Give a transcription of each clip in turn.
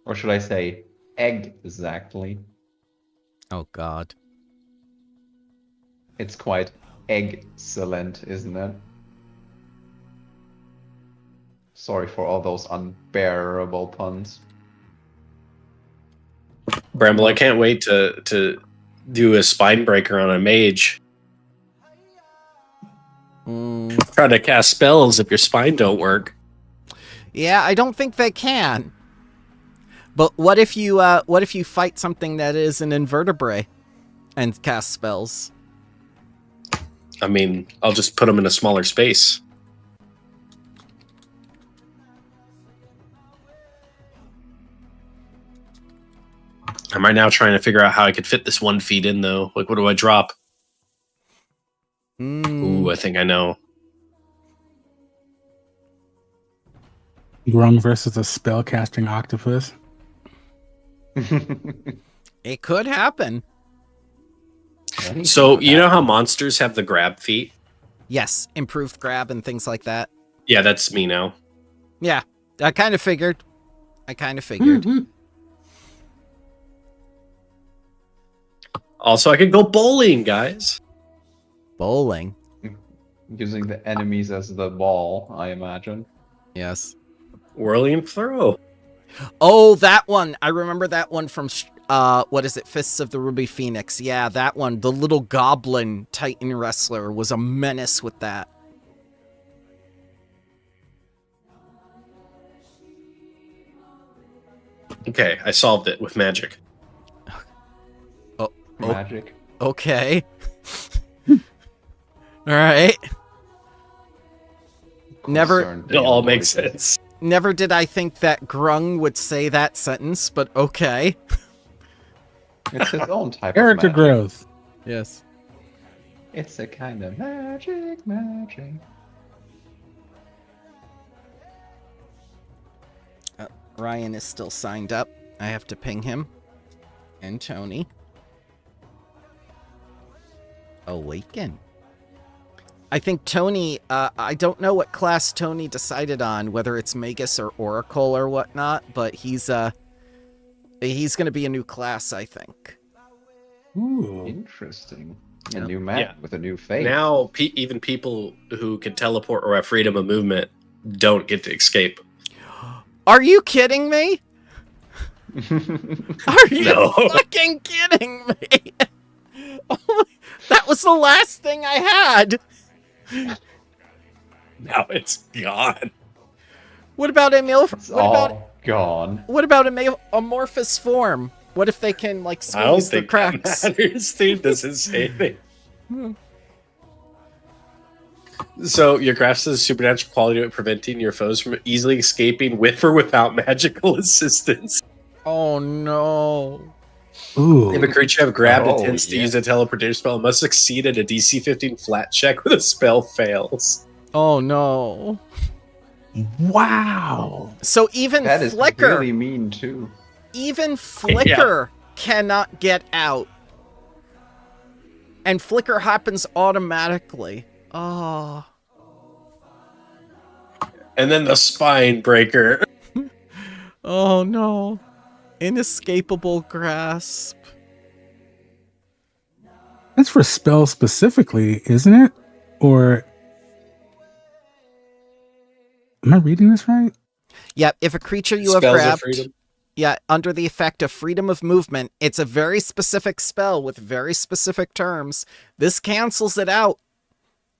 Or should I say exactly? Oh, God. It's quite excellent, isn't it? Sorry for all those unbearable puns. Bramble, I can't wait to do a spine breaker on a mage. Try to cast spells if your spine don't work. Yeah, I don't think they can. But what if you fight something that is an invertebrate and cast spells? I mean, I'll just put them in a smaller space. I'm right now trying to figure out how I could fit this 1 feet in, though. Like, what do I drop? Ooh, I think I know. Grung versus a spellcasting octopus. It could happen. So, you know how monsters have the grab feet? Yes, improved grab and things like that. Yeah, that's me now. Yeah, I kind of figured. Also, I could go bowling, guys. Bowling. Using the enemies as the ball, I imagine. Yes. Whirling throw. Oh, that one. I remember that one from, what is it? Fists of the Ruby Phoenix. Yeah, that one. The little goblin Titan wrestler was a menace with that. Okay, I solved it with magic. Magic. Okay. All right. Never. It all makes sense. Never did I think that Grung would say that sentence, but okay. It's his own type Character of magic. growth. Yes. It's a kind of magic. Ryan is still signed up. I have to ping him. And Tony. Awaken. I think Tony, I don't know what class Tony decided on, whether it's Magus or Oracle or whatnot, but he's going to be a new class, I think. Ooh. Interesting. Yeah. A new map with a new face. Now, even people who can teleport or have freedom of movement don't get to escape. Are you kidding me? Are you fucking kidding me? Oh, that was the last thing I had. Now it's gone. What about gone. What about amorphous form? What if they can like I don't squeeze the think cracks? that matters, dude. This is anything. So your grasp has a supernatural quality of preventing your foes from easily escaping with or without magical assistance. Oh no. Ooh. If a creature have grabbed intends to yeah. use a teleportation spell, it must succeed at a DC 15 flat check when the spell fails. Oh no. Wow. So even That is Flicker, really mean too. even Flicker cannot get out. And Flicker happens automatically. Oh. And then the spine breaker. Oh no. Inescapable grasp. That's for spell specifically, isn't it? Or am I reading this right? Yeah, if a creature you have Spells of grabbed, freedom. yeah, under the effect of freedom of movement, it's a very specific spell with very specific terms. This cancels it out.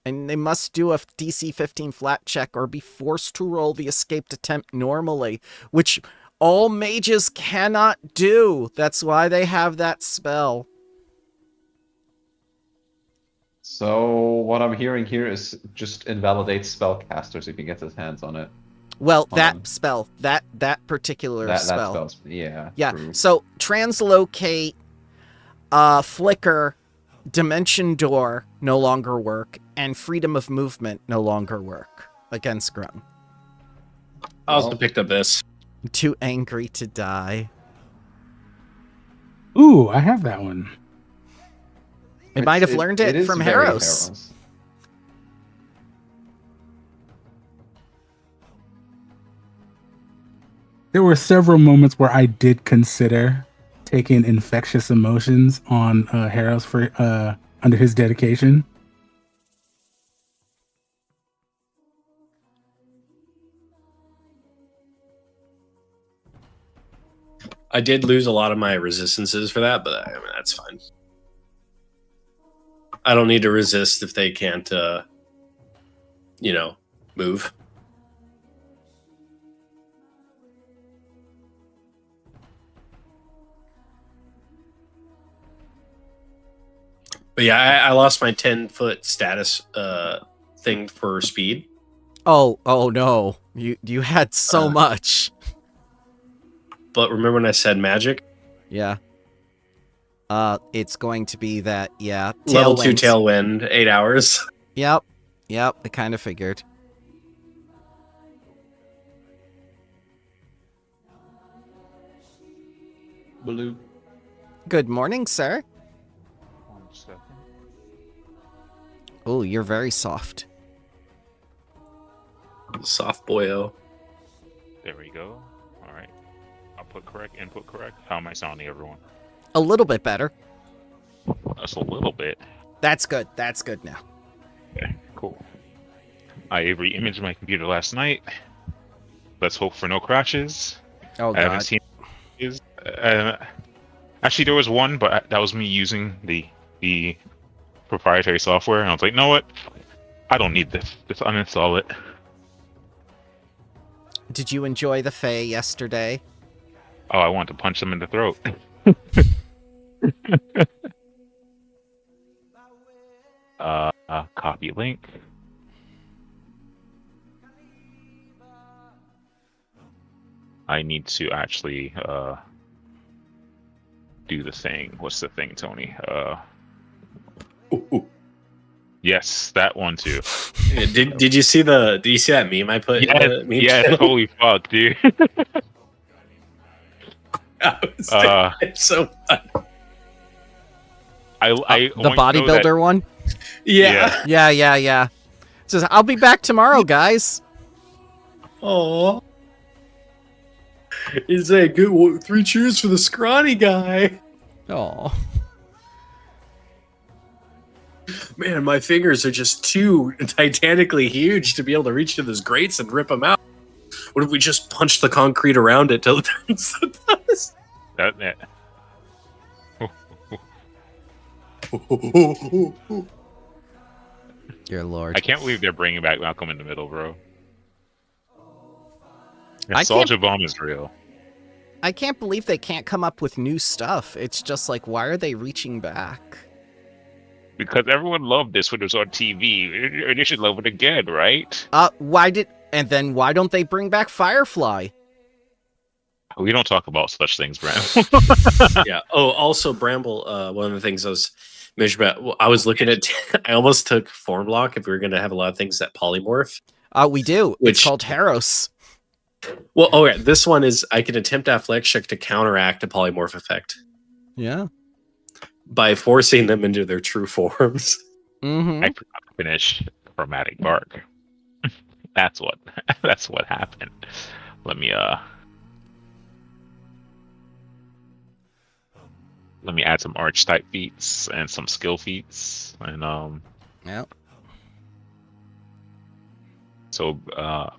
And they must do a DC 15 flat check or be forced to roll the escaped attempt normally, which all mages cannot do. That's why they have that spell. So what I'm hearing here is just invalidate spellcasters if he gets his hands on it. Well, that spell, that particular That spell. spell's, yeah. Yeah, True. so translocate, flicker, dimension door no longer work, and freedom of movement no longer work against Grung. I also picked up this. Too angry to die. Ooh, I have that one. It might have learned it is from very Harros. There were several moments where I did consider taking infectious emotions on Harrow's for under his dedication. I did lose a lot of my resistances for that, but I mean, that's fine. I don't need to resist if they can't, move. But yeah, I lost my 10-foot status thing for speed. Oh no. You had so much. But remember when I said magic? Yeah. It's going to be that, yeah. Level 2 Tailwind. tailwind, 8 hours. Yep. I kind of figured. Blue. Good morning, sir. 1 second. Oh, you're very soft. Soft boyo. There we go. All right. Output correct, input correct. How am I sounding, everyone? A little bit better. That's a little bit. That's good. That's good now. Okay, cool. I re-imaged my computer last night. Let's hope for no crashes. Oh, I haven't God. seen. Actually, there was one, but that was me using the proprietary software, and I was like, "You know what? I don't need this. Just uninstall it." Did you enjoy the Fae yesterday? Oh, I want to punch them in the throat. Copy link. I need to actually do the thing. What's the thing, Tony? Yes, that one too. Did you see that meme I put? Yeah, in the meme yeah. channel? Holy fuck, dude. It's so fun. I The want you to know that- bodybuilder one? Yeah. Yeah. It says, I'll be back tomorrow, guys. Oh. Is a good 3 cheers for the scrawny guy. Oh. Man, my fingers are just too titanically huge to be able to reach to those grates and rip them out. What if we just punch the concrete around it till it turns to dust? that. Dear Lord. I can't believe they're bringing back Malcolm in the Middle, bro. I Nostalgia bomb is real. I can't believe they can't come up with new stuff. It's just like, why are they reaching back? Because everyone loved this when it was on TV. They should love it again, right? Why don't they bring back Firefly? We don't talk about such things, Bram. Yeah. Oh, also Bramble. One of the things I was measuring about. I was looking at. I almost took form block if we were going to have a lot of things that polymorph. We do. It's Which- called Harros. Well, okay. This one is I can attempt Affleck check to counteract a polymorph effect Yeah. by forcing them into their true forms. Mm-hmm. I forgot to finish Chromatic Bark. That's what happened. Let me add some archetype feats and some skill feats and Yep. So,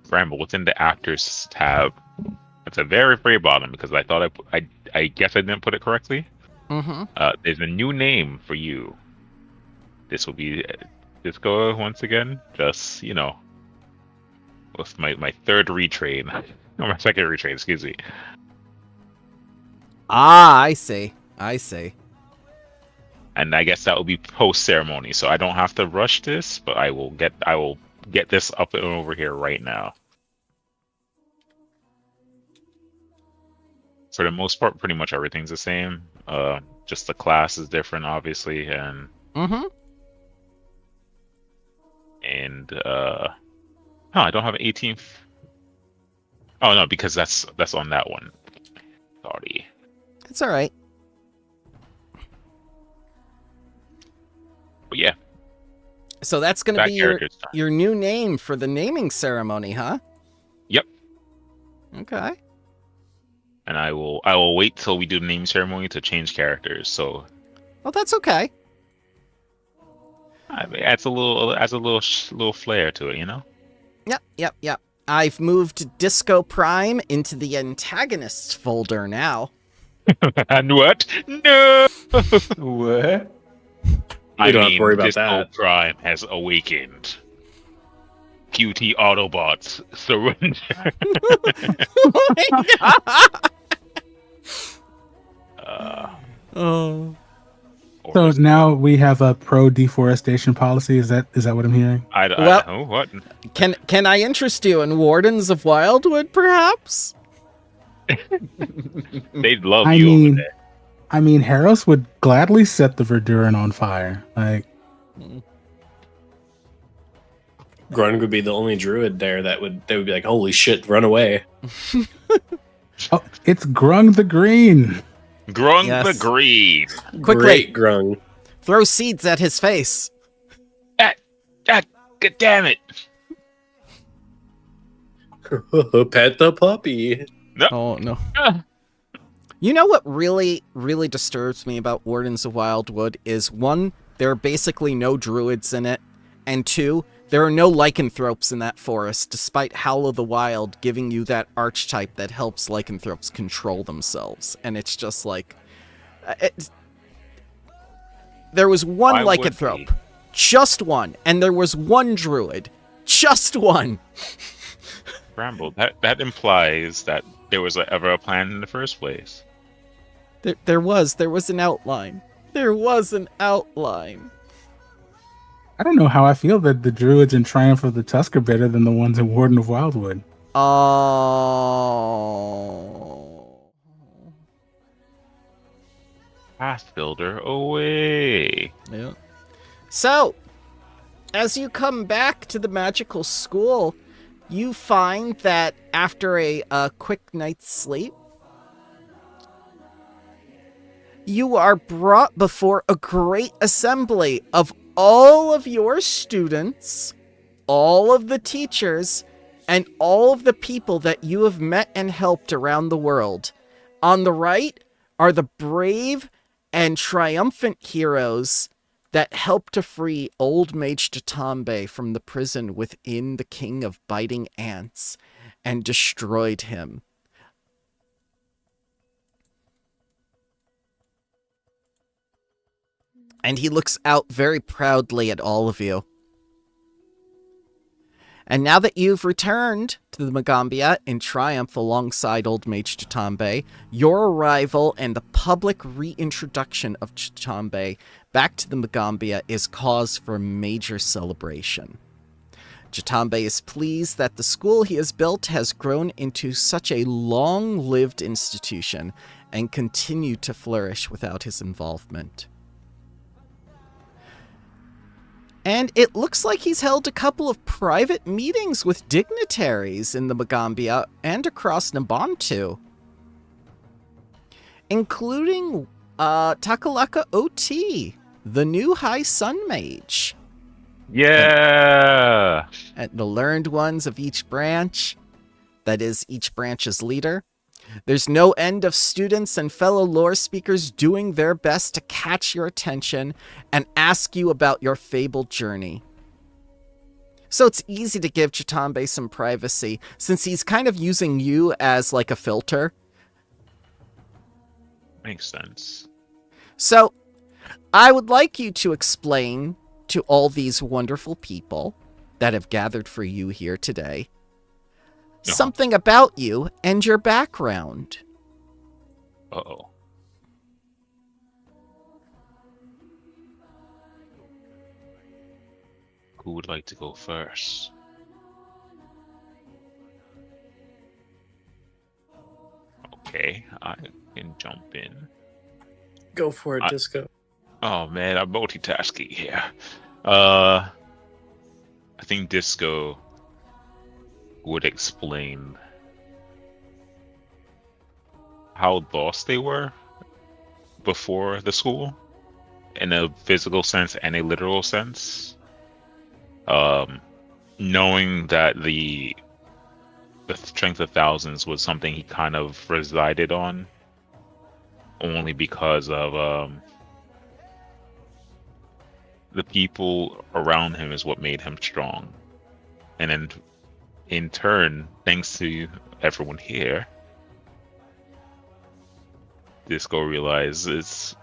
Bramble, within the actors tab, at the very, very bottom, because I thought I guess I didn't put it correctly. Mm-hmm. There's a new name for you. This will be Disco once again. Just, with my third retrain, or my second retrain, excuse me. I see. And I guess that will be post ceremony, so I don't have to rush this, but I will get this up and over here right now. For the most part, pretty much everything's the same. Just the class is different, obviously, and Mm-hmm. I don't have an 18th. Oh no, because that's on that one. Sorry. It's all right. But yeah, So that's going to back be characters time. your new name for the naming ceremony, huh? Yep. Okay. and I will wait till we do the name ceremony to change characters. So Oh, that's okay. I mean, adds a little flair to it, you know. Yep. I've moved Disco Prime into the antagonists folder now. And what? No. What? You don't have to worry about Disco that. Prime has awakened. QT Autobots surrender. Oh my God. Oh. So now we have a pro deforestation policy. Is that what I'm hearing? Well- What? Can I interest you in Wardens of Wildwood, perhaps? They'd love I you over mean, there. Harros would gladly set the Verduran on fire. Like, Grung would be the only druid there they would be like, holy shit, run away. oh, it's Grung the Green. Grung Yes. the Green. Quickly. Great Grung. Throw seeds at his face. God damn it! Pet the puppy. Oh no. Ah. You know what really, really disturbs me about Wardens of Wildwood is, one, there are basically no druids in it, and two, there are no lycanthropes in that forest, despite Howl of the Wild giving you that archetype that helps lycanthropes control themselves. And it's just like... there was one Why would lycanthrope. they? Just one. And there was one druid. Just one. Bramble. That implies that there was ever a plan in the first place. There was an outline. There was an outline. I don't know how I feel that the druids in Triumph of the Tusk are better than the ones in Warden of Wildwood. Oh. Path Builder away. Yeah. So, as you come back to the magical school, you find that after a quick night's sleep, you are brought before a great assembly of all of your students, all of the teachers, and all of the people that you have met and helped around the world. On the right are the brave and triumphant heroes that helped to free old Mage Tatambe from the prison within the King of Biting Ants and destroyed him. And he looks out very proudly at all of you. And now that you've returned to the Magambia in triumph alongside Old Mage Tatambe, your arrival and the public reintroduction of Tatambe back to the Magambia is cause for major celebration. Tatambe is pleased that the school he has built has grown into such a long-lived institution and continued to flourish without his involvement. And it looks like he's held a couple of private meetings with dignitaries in the Magambia and across Nabantu, including Takalaka OT, the new High Sun Mage. Yeah. And the learned ones of each branch, that is, each branch's leader. There's no end of students and fellow lore speakers doing their best to catch your attention and ask you about your fabled journey. So it's easy to give Tatambe some privacy, since he's kind of using you as like a filter. Makes sense. So I would like you to explain to all these wonderful people that have gathered for you here today something about you and your background. Uh-oh. Who would like to go first? Okay, I can jump in. Go for it, I- Disco. Oh man, I'm multitasking here. I think Disco would explain how lost they were before the school, in a physical sense and a literal sense. Knowing that the the strength of thousands was something he kind of resided on, only because of the people around him is what made him strong. And then in turn, thanks to everyone here, Disco realized it's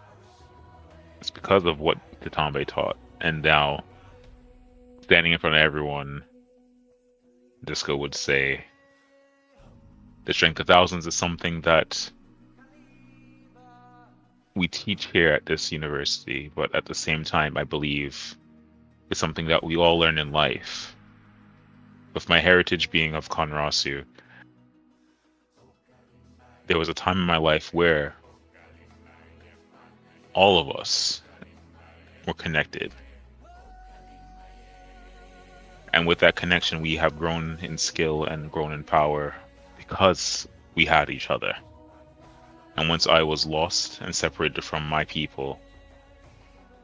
because of what Tatambe taught. And now, standing in front of everyone, Disco would say, the strength of thousands is something that we teach here at this university, but at the same time, I believe it's something that we all learn in life. With my heritage being of Konrasu, there was a time in my life where all of us were connected. And with that connection, we have grown in skill and grown in power because we had each other. And once I was lost and separated from my people,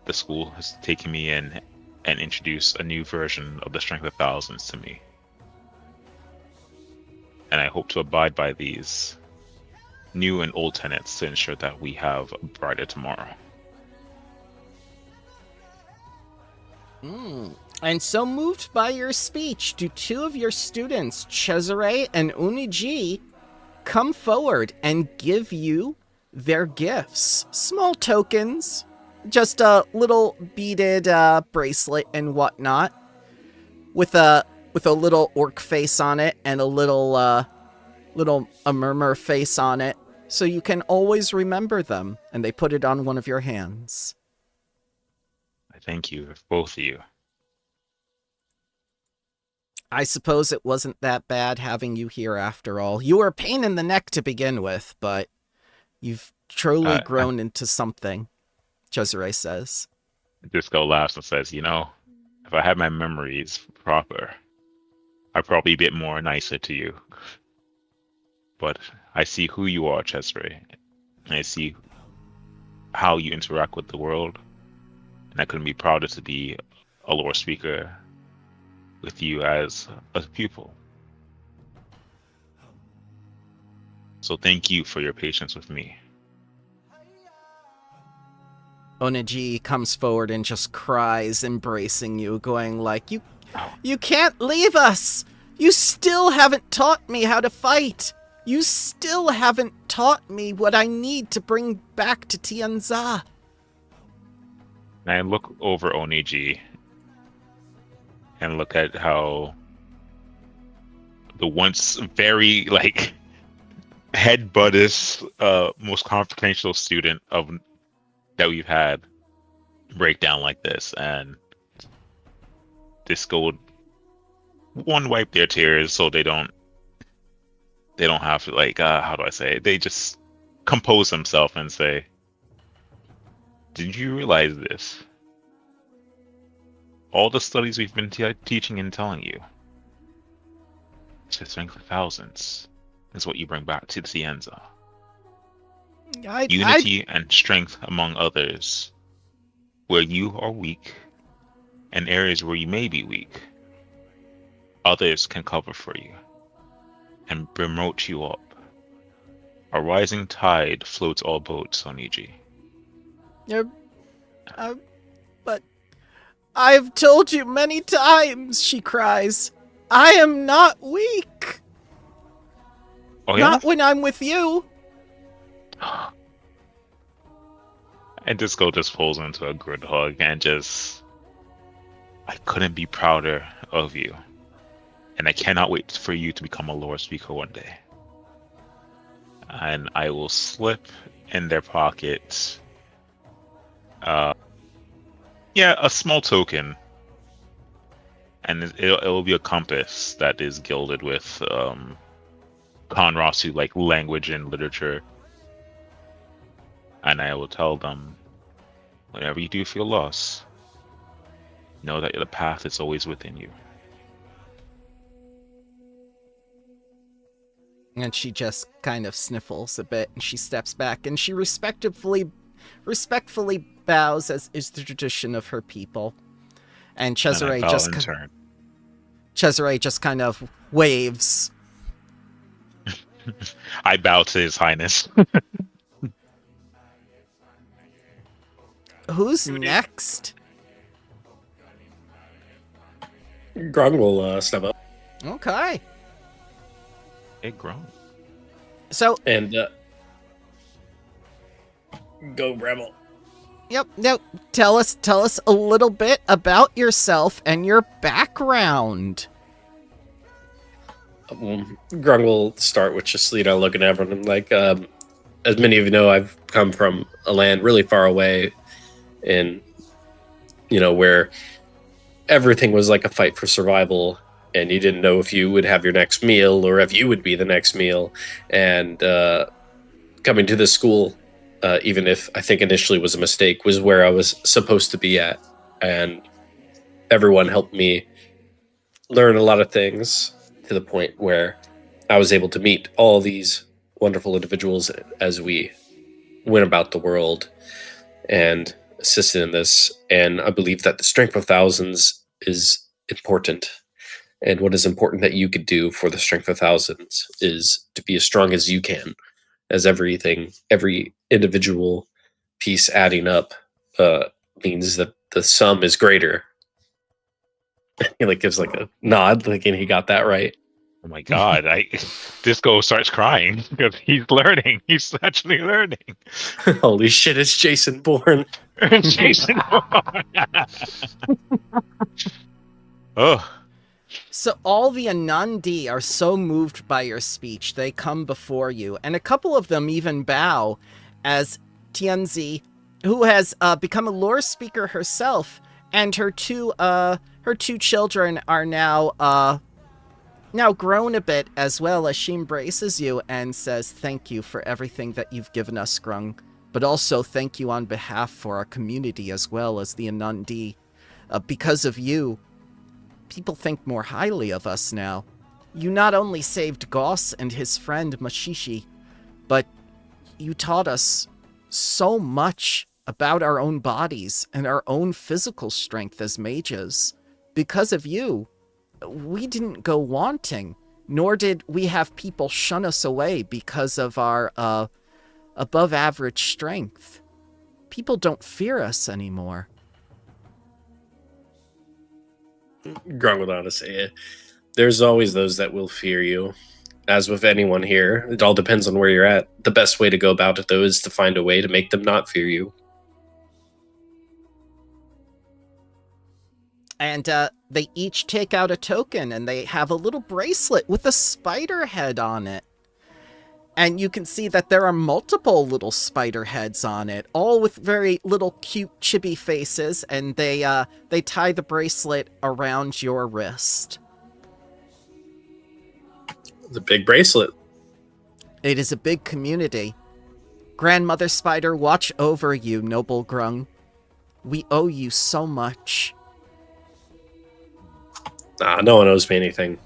the school has taken me in and introduced a new version of the strength of thousands to me. And I hope to abide by these new and old tenets to ensure that we have a brighter tomorrow. And so moved by your speech, do two of your students, Cesare and Uniji, come forward and give you their gifts. Small tokens, just a little beaded bracelet and whatnot, with a little orc face on it and a little a murmur face on it, so you can always remember them. And they put it on one of your hands. I thank you, both of you. I suppose it wasn't that bad having you here after all. You were a pain in the neck to begin with, but you've truly grown into something, Cesare says. Disco laughs and says, if I had my memories proper, I'd probably be a bit more nicer to you. But I see who you are, Cesare, and I see how you interact with the world, and I couldn't be prouder to be a lore speaker with you as a pupil. So thank you for your patience with me. Oniji comes forward and just cries, embracing you, going like, You can't leave us! You still haven't taught me how to fight! You still haven't taught me what I need to bring back to Tianza! And I look over Oniji and look at how the once very head buttish, most confrontational student that we've had break down like this, and Disco would wipe their tears so they don't have to how do I say it? They just compose themselves and say, did you realize this? All the studies we've been teaching and telling you, it's the strength of thousands is what you bring back to Tianza. Unity and strength among others, where you are weak, and areas where you may be weak, others can cover for you and promote you up. A rising tide floats all boats, Oniji. But I've told you many times, she cries. I am not weak. Oh, yeah? Not when I'm with you. And Disco just pulls into a good hug and I couldn't be prouder of you. And I cannot wait for you to become a lore speaker one day. And I will slip in their pocket a small token, and it will be a compass that is gilded with Konrasu language and literature. And I will tell them, whenever you do feel lost, know that the path is always within you. And she just kind of sniffles a bit, and she steps back, and she respectfully bows, as is the tradition of her people. And Cesare just kind of waves I bow to His Highness. Who's next? Grung will step up Okay. Hey, grown. So, and go Rebel. yep, no, tell us a little bit about yourself and your background. Grung will start with just looking at everyone and as many of you know, I've come from a land really far away, in where everything was like a fight for survival, and you didn't know if you would have your next meal or if you would be the next meal. And coming to this school, even if I think initially was a mistake, was where I was supposed to be at, and everyone helped me learn a lot of things to the point where I was able to meet all these wonderful individuals as we went about the world and assisted in this. And I believe that the strength of thousands is important. And what is important that you could do for the strength of thousands is to be as strong as you can, as every individual piece adding up means that the sum is greater. He gives a nod, and he got that right. Oh my God! Disco starts crying because he's learning. He's actually learning. Holy shit! It's Jason Bourne. Jason. Oh. So all the Anandi are so moved by your speech, they come before you, and a couple of them even bow as Tianzi, who has become a lore speaker herself, and her two children are now grown a bit as well, as she embraces you and says, "Thank you for everything that you've given us, Grung, but also thank you on behalf for our community as well as the Anandi. Because of you, people think more highly of us now. You not only saved Goss and his friend Mashishi, but you taught us so much about our own bodies and our own physical strength as mages. Because of you, we didn't go wanting, nor did we have people shun us away because of our above average strength. People don't fear us anymore." Grung would honestly say, there's always those that will fear you. As with anyone here, it all depends on where you're at. The best way to go about it, though, is to find a way to make them not fear you. And they each take out a token, and they have a little bracelet with a spider head on it. And you can see that there are multiple little spider heads on it, all with very little cute chibi faces, and they tie the bracelet around your wrist. It's a big bracelet. It is a big community. Grandmother Spider, watch over you, noble Grung. We owe you so much. No one owes me anything.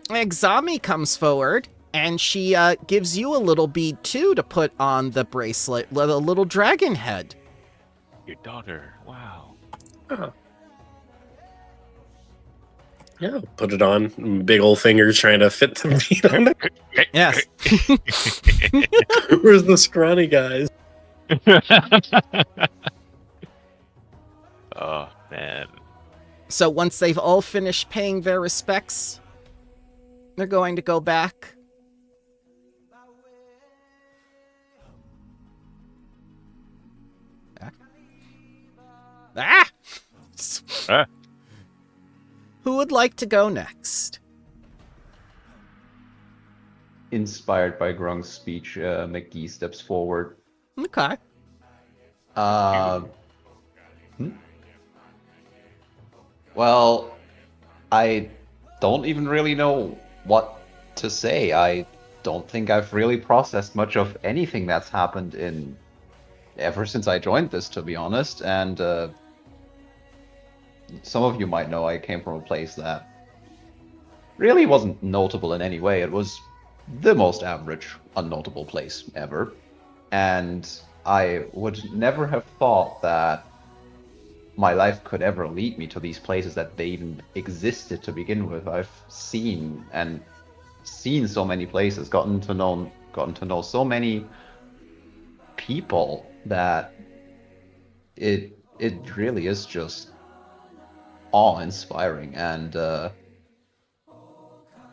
Exami comes forward, and she gives you a little bead, too, to put on the bracelet, with a little dragon head. Your daughter. Wow. Yeah, put it on. Big old fingers trying to fit the bead on it. Yes. Where's the scrawny guys? Oh, man. So once they've all finished paying their respects, they're going to go back. Ah! Ah. Who would like to go next? Inspired by Grung's speech, McGee steps forward. Okay. Well, I don't even really know what to say. I don't think I've really processed much of anything that's happened ever since I joined this, to be honest. And some of you might know I came from a place that really wasn't notable in any way. It was the most average, unnotable place ever. And I would never have thought that my life could ever lead me to these places, that they even existed to begin with. I've seen and seen so many places, gotten to know so many people that it really is just awe-inspiring. And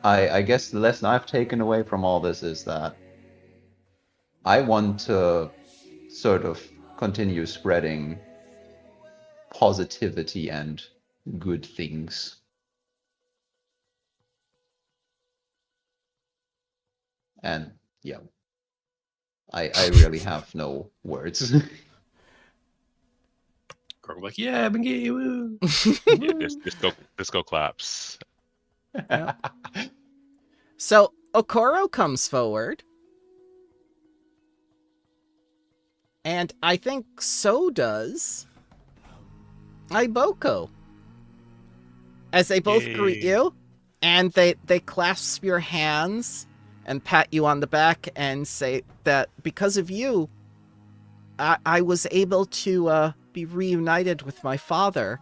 I guess the lesson I've taken away from all this is that I want to sort of continue spreading positivity and good things. And yeah, I really have no words. Gorg like, yeah, Bengi, woo. Yeah, disco claps. So Okoro comes forward. And I think so does Iboko. As they both greet Yay. you, and they clasp your hands and pat you on the back and say that because of you, I was able to be reunited with my father.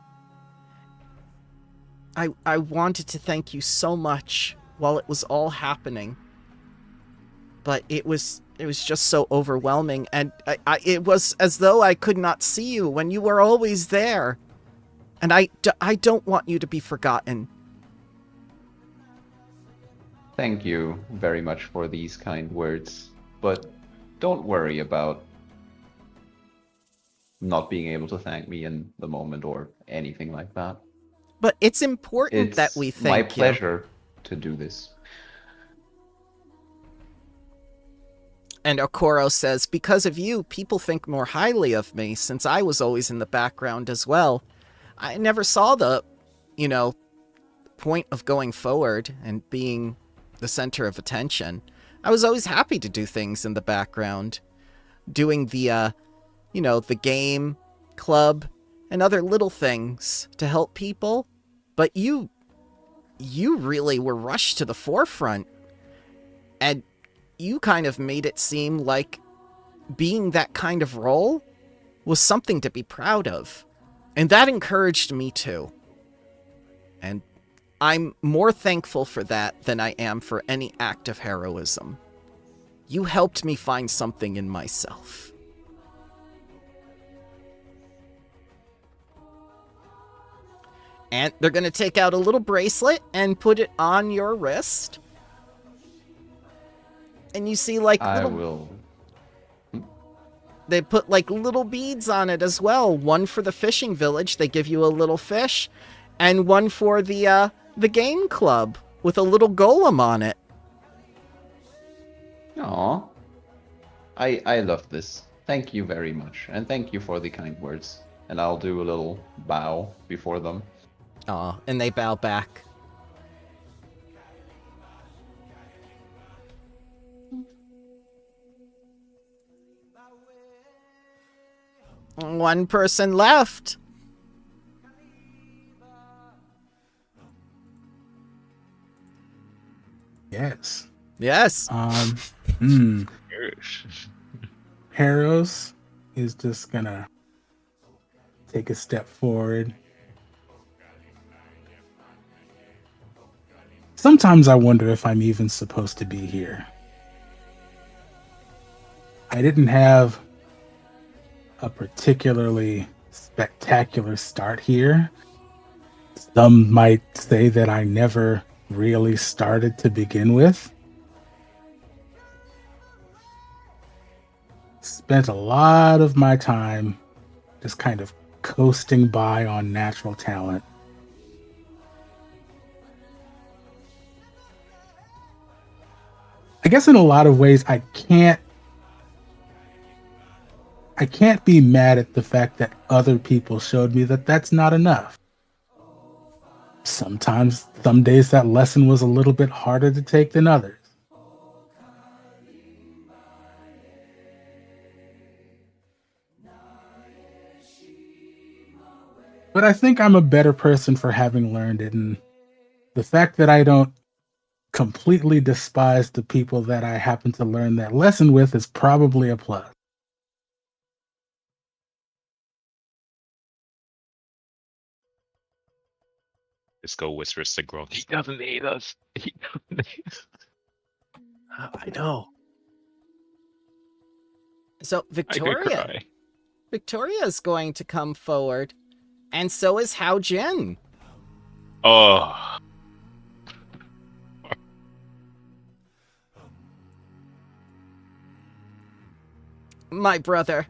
I wanted to thank you so much while it was all happening, but it was just so overwhelming, and it was as though I could not see you when you were always there, and I don't want you to be forgotten. Thank you very much for these kind words, but don't worry about not being able to thank me in the moment or anything like that. But it's important It's that we my thank you. pleasure to do this. And Okoro says, because of you, people think more highly of me, since I was always in the background as well. I never saw the, point of going forward and being the center of attention. I was always happy to do things in the background. Doing the, the game, club, and other little things to help people. But you really were rushed to the forefront. And you kind of made it seem like being that kind of role was something to be proud of. And that encouraged me too. And I'm more thankful for that than I am for any act of heroism. You helped me find something in myself. And they're going to take out a little bracelet and put it on your wrist. And you see I will. They put little beads on it as well. One for the fishing village, they give you a little fish, and one for the game club with a little golem on it. Aw. I love this. Thank you very much, and thank you for the kind words. And I'll do a little bow before them. Aw, and they bow back. One person left. Yes. Yes. Yeesh. Haros is just gonna take a step forward. Sometimes I wonder if I'm even supposed to be here. I didn't have a particularly spectacular start here. Some might say that I never really started to begin with. Spent a lot of my time just kind of coasting by on natural talent. I guess in a lot of ways I can't be mad at the fact that other people showed me that that's not enough. Sometimes, some days that lesson was a little bit harder to take than others. But I think I'm a better person for having learned it, and the fact that I don't completely despise the people that I happen to learn that lesson with is probably a plus. Disco whispers to Grog. He doesn't hate us. He doesn't hate us. I know. So I could Victoria, cry. Victoria is going to come forward, and so is Hao Jin. Oh. My brother,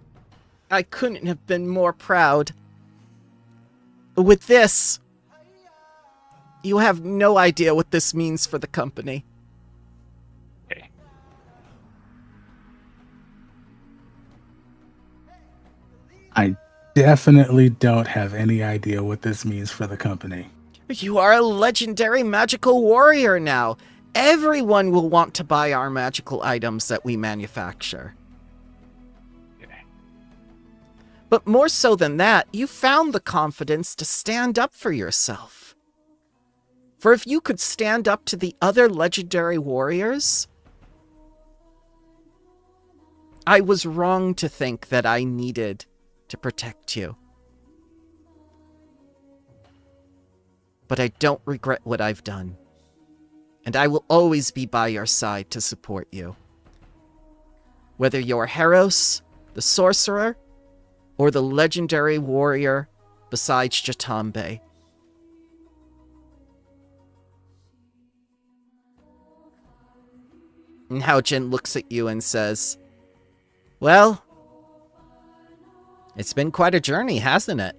I couldn't have been more proud. With this, you have no idea what this means for the company. Okay. I definitely don't have any idea what this means for the company. You are a legendary magical warrior now. Everyone will want to buy our magical items that we manufacture. Okay. But more so than that, you found the confidence to stand up for yourself. For if you could stand up to the other legendary warriors, I was wrong to think that I needed to protect you. But I don't regret what I've done. And I will always be by your side to support you. Whether you're Heros, the sorcerer, or the legendary warrior besides Jatambe. And Hao Jin looks at you and says, well, it's been quite a journey, hasn't it?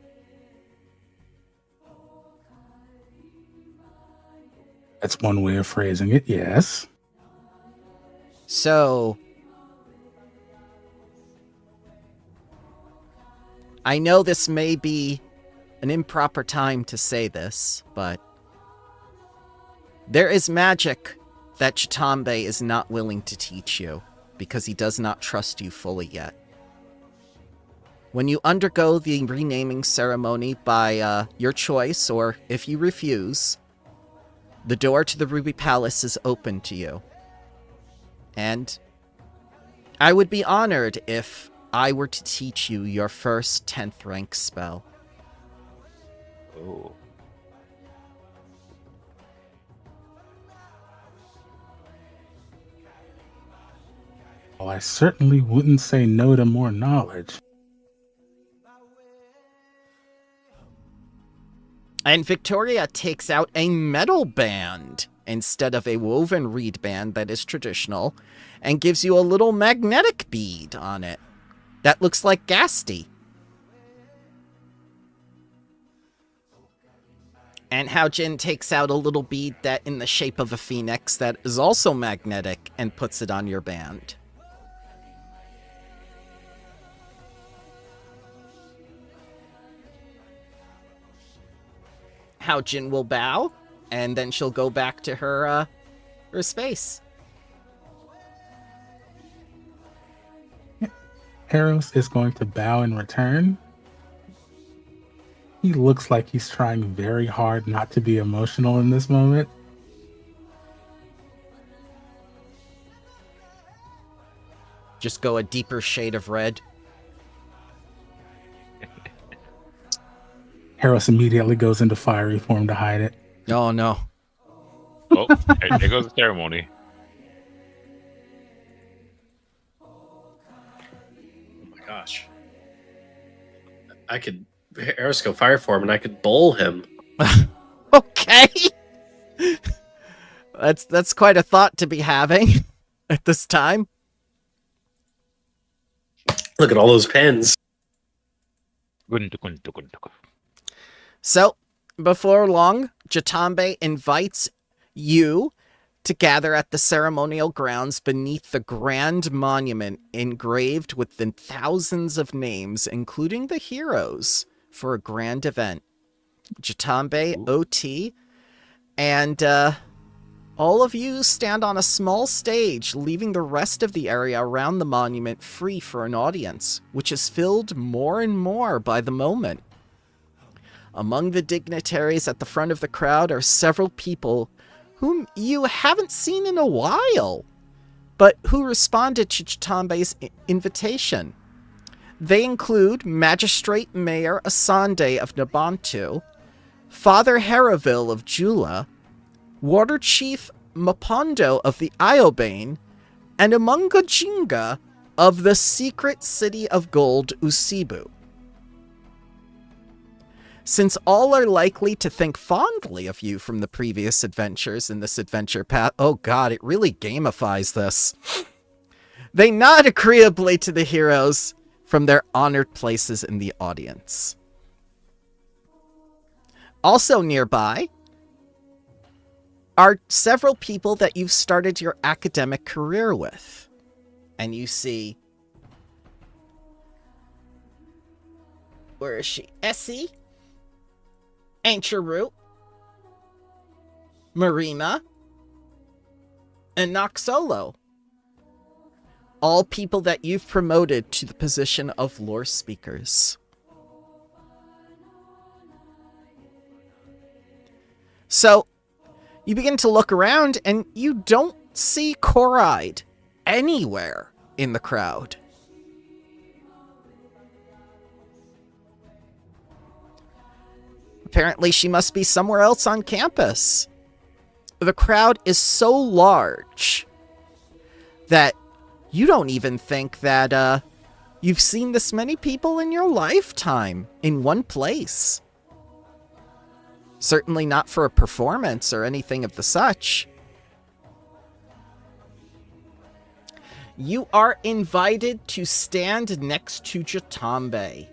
That's one way of phrasing it, yes. So, I know this may be an improper time to say this, but there is magic that Chitambe is not willing to teach you because he does not trust you fully yet. When you undergo the renaming ceremony by your choice, or if you refuse, the door to the Ruby Palace is open to you. And I would be honored if I were to teach you your first 10th rank spell. Oh. Well, I certainly wouldn't say no to more knowledge. And Victoria takes out a metal band instead of a woven reed band that is traditional, and gives you a little magnetic bead on it that looks like Gasti. And Hao Jin takes out a little bead that in the shape of a phoenix that is also magnetic and puts it on your band. Hao Jin will bow, and then she'll go back to her space. Heros is going to bow in return. He looks like he's trying very hard not to be emotional in this moment. Just go a deeper shade of red. Heros immediately goes into fiery form to hide it. Oh no. Oh, there goes the ceremony. Oh my gosh. I could Eris go fire form and I could bowl him. Okay. That's quite a thought to be having at this time. Look at all those pens. So, before long, Jatambe invites you to gather at the ceremonial grounds beneath the grand monument engraved with the thousands of names, including the heroes, for a grand event. Jatambe, OT, and all of you stand on a small stage, leaving the rest of the area around the monument free for an audience, which is filled more and more by the moment. Among the dignitaries at the front of the crowd are several people whom you haven't seen in a while, but who responded to Chitambe's invitation. They include Magistrate Mayor Asande of Nabantu, Father Heraville of Jula, Water Chief Mapondo of the Iobane, and a Mungajinga of the secret city of gold Usibu. Since all are likely to think fondly of you from the previous adventures in this adventure path, oh god, it really gamifies this. They nod agreeably to the heroes from their honored places in the audience. Also nearby are several people that you've started your academic career with. And you see... Where is she? Essie? Ancient Root? Marina? And Noxolo. All people that you've promoted to the position of lore speakers. So, you begin to look around and you don't see Coride anywhere in the crowd. Apparently she must be somewhere else on campus. The crowd is so large that you don't even think that you've seen this many people in your lifetime in one place. Certainly not for a performance or anything of the such. You are invited to stand next to Jatambe.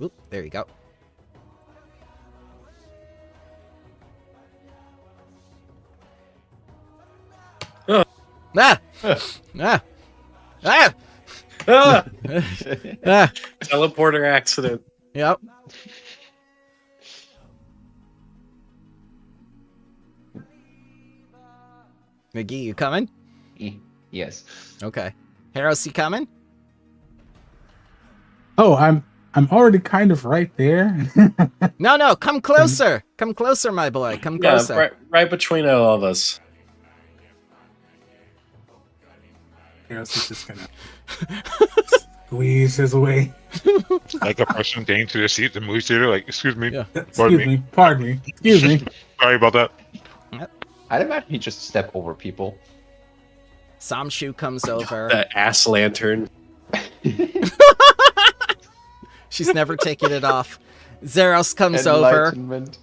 Oop, there you go. Oh. Ah! Ah! Ah! Ah! Ah! Teleporter accident. Yep. McGee, you coming? Yes. Okay. Harris, you coming? Oh, I'm already kind of right there. No, come closer. Come closer, my boy. Come closer. Yeah, right between all of us. Eros is just gonna squeeze his way. Like a person getting to their seat, the movie theater, like, excuse me, Yeah. Pardon me. Excuse me. sorry about that. I'd imagine he just step over people. Samshu comes over. The ass lantern. She's never taken it off. Zeros comes over. Enlightenment.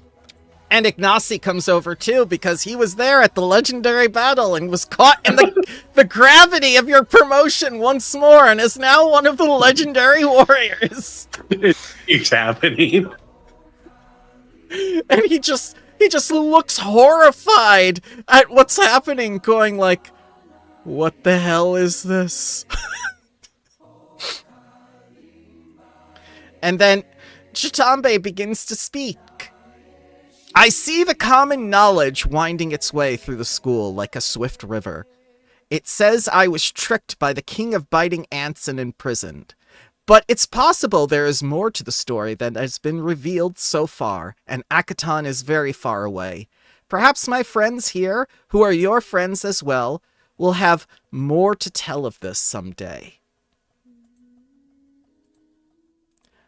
And Ignacy comes over too, because he was there at the legendary battle and was caught in the gravity of your promotion once more and is now one of the legendary warriors. It keeps happening. And he just looks horrified at what's happening, going like, what the hell is this? And then Jatambe begins to speak. I see the common knowledge winding its way through the school like a swift river. It says I was tricked by the king of biting ants and imprisoned. But it's possible there is more to the story than has been revealed so far, and Akaton is very far away. Perhaps my friends here, who are your friends as well, will have more to tell of this someday.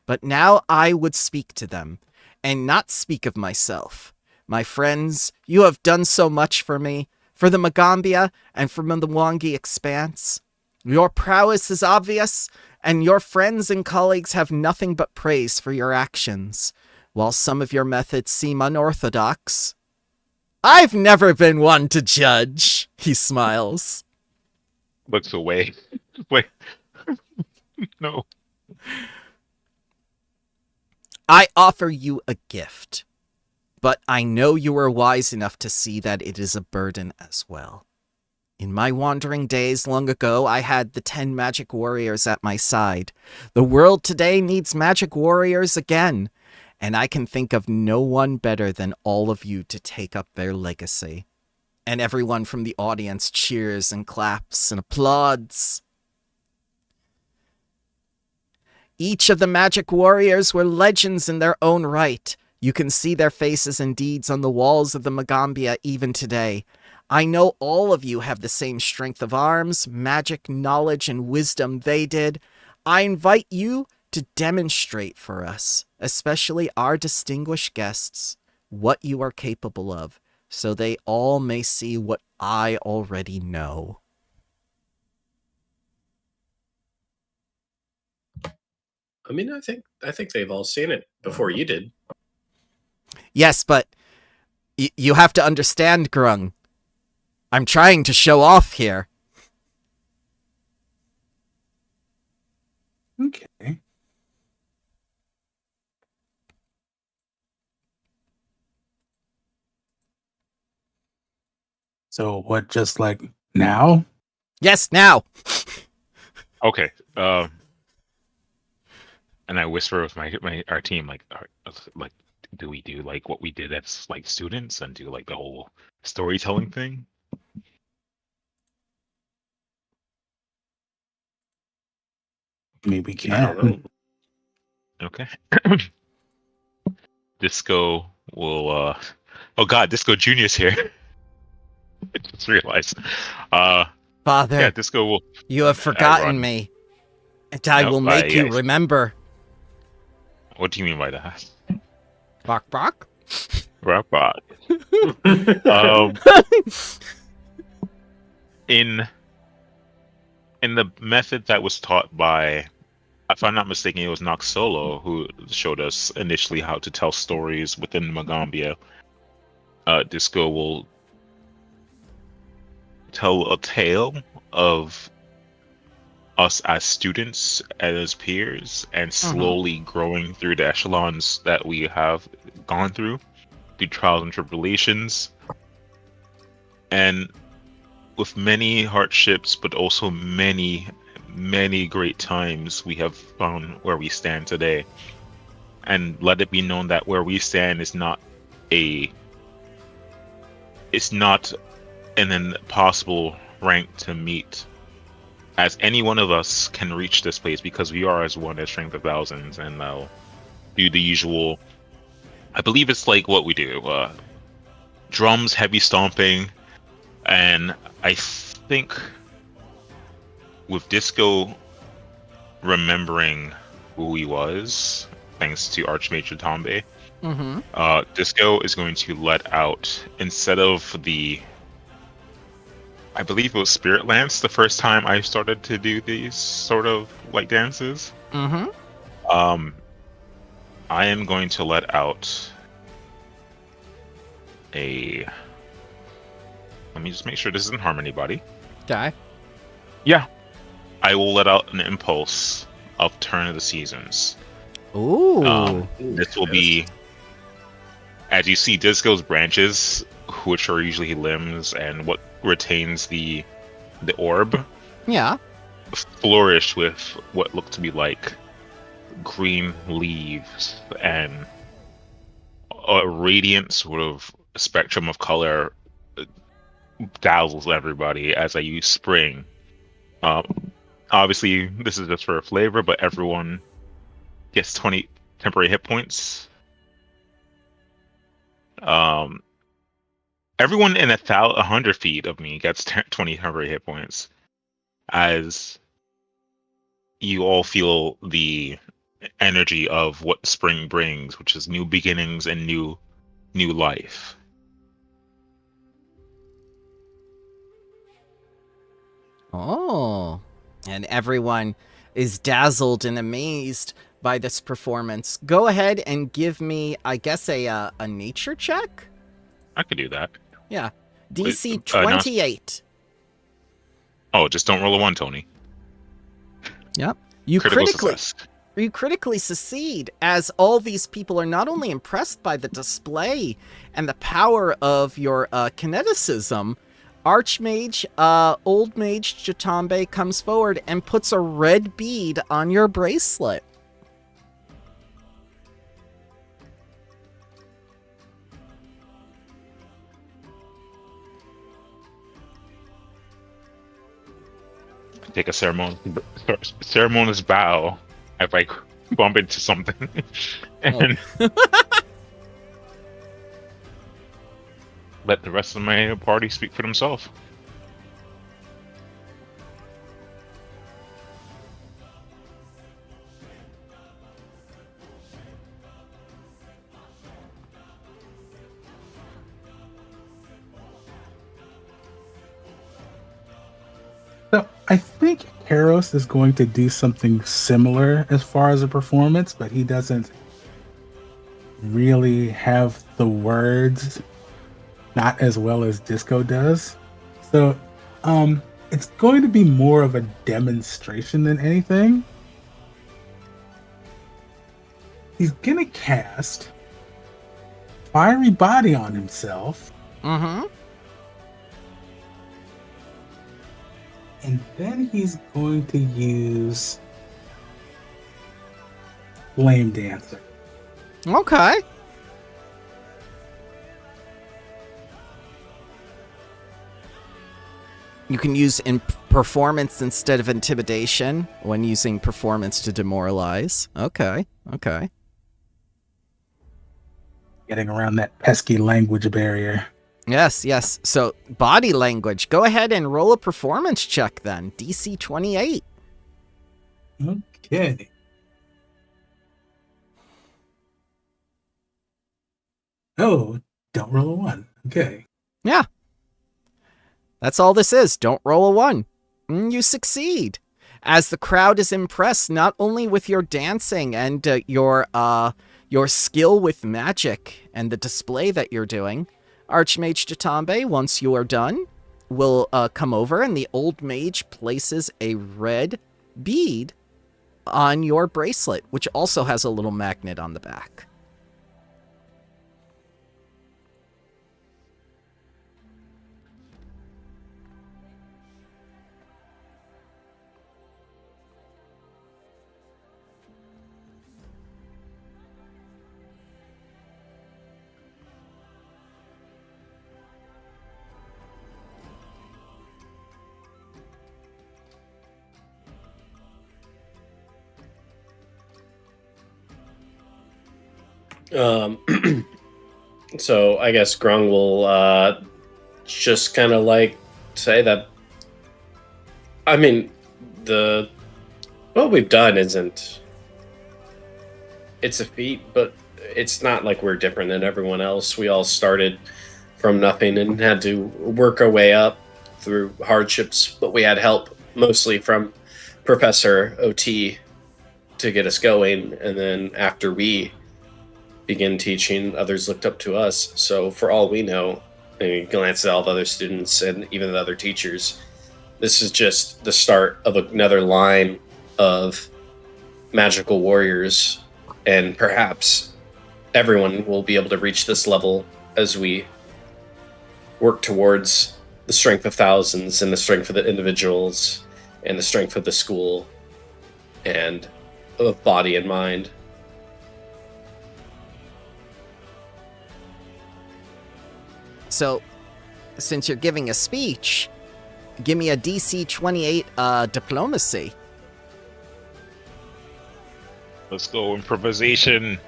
But now I would speak to them, and not speak of myself. My friends, you have done so much for me, for the Magambia, and for the Mwangi Expanse. Your prowess is obvious, and your friends and colleagues have nothing but praise for your actions, while some of your methods seem unorthodox. I've never been one to judge, he smiles. Looks away. Wait. No. I offer you a gift, but I know you are wise enough to see that it is a burden as well. In my wandering days long ago, I had the 10 magic warriors at my side. The world today needs magic warriors again, and I can think of no one better than all of you to take up their legacy. And everyone from the audience cheers and claps and applauds. Each of the magic warriors were legends in their own right. You can see their faces and deeds on the walls of the Magambia even today. I know all of you have the same strength of arms, magic, knowledge, and wisdom they did. I invite you to demonstrate for us, especially our distinguished guests, what you are capable of, so they all may see what I already know. I mean, I think they've all seen it before you did. Yes, but you have to understand, Grung. I'm trying to show off here. Okay. So what, just like now? Yes, now. Okay. And I whisper with our team like do we do like what we did as like students and do like the whole storytelling thing? I mean, we I don't can. know. Okay. Disco will oh god, Disco Junior's here. I just realized. Father, Yeah, Disco will you have forgotten run. me. And I Nope, will make you yes. remember. What do you mean by that? Bark, bark. Rock bot. In the method that was taught by, if I'm not mistaken, it was Nox Solo who showed us initially how to tell stories within Magambia. Disco will tell a tale of us as students, as peers, and slowly growing through the echelons that we have gone through trials and tribulations, and with many hardships, but also many great times, we have found where we stand today. And let it be known that where we stand is not an impossible rank to meet, as any one of us can reach this place because we are as one as strength of thousands, and do the usual. I believe it's like what we do, drums, heavy stomping, and I think with Disco remembering who he was, thanks to Archmage Tombe, Disco is going to let out, instead of I believe it was Spirit Lance the first time I started to do these sort of like dances. I am going to let out let me just make sure this isn't harm anybody. Okay. Yeah. I will let out an impulse of Turn of the Seasons. Ooh. This will be, as you see, Disco's branches, which are usually limbs and what retains the orb, Yeah. flourish with what look to be like green leaves, and a radiant sort of spectrum of color dazzles everybody as I use spring. Obviously, this is just for a flavor, but everyone gets 20 temporary hit points. Everyone in 100 feet of me gets 20 temporary hit points, as you all feel the energy of what spring brings, which is new beginnings and new life. Oh. And everyone is dazzled and amazed by this performance. Go ahead and give me, I guess, a nature check? I could do that. Yeah. DC Wait, no. 28. Oh, just don't roll a 1, Tony. Yep. You Critical success. You critically succeed, as all these people are not only impressed by the display and the power of your kineticism. Archmage, Old Mage Jatambe comes forward and puts a red bead on your bracelet. Take a ceremonious bow if I bump into something. And let the rest of my party speak for themselves. I think Karos is going to do something similar as far as a performance, but he doesn't really have the words, not as well as Disco does. So, it's going to be more of a demonstration than anything. He's gonna cast Fiery Body on himself, Mm-hmm. and then he's going to use Flame Dancer. Okay. You can use performance instead of intimidation when using performance to demoralize. Okay. Okay. Getting around that pesky language barrier. Yes, yes. So, body language. Go ahead and roll a performance check then. DC 28. Okay. Oh, don't roll a 1. Okay. Yeah. That's all this is. Don't roll a 1. You succeed. As the crowd is impressed not only with your dancing and your skill with magic and the display that you're doing, Archmage Chitambe, once you are done, will come over and the old mage places a red bead on your bracelet, which also has a little magnet on the back. So I guess Grung will just kind of like say that. I mean, what we've done isn't. It's a feat, but it's not like we're different than everyone else. We all started from nothing and had to work our way up through hardships, but we had help mostly from Professor OT to get us going, and then after we began teaching, others looked up to us. So for all we know, I mean, glance at all the other students and even the other teachers, this is just the start of another line of magical warriors, and perhaps everyone will be able to reach this level as we work towards the strength of thousands and the strength of the individuals and the strength of the school and of body and mind. So, since you're giving a speech, give me a DC 28 diplomacy. Let's go improvisation.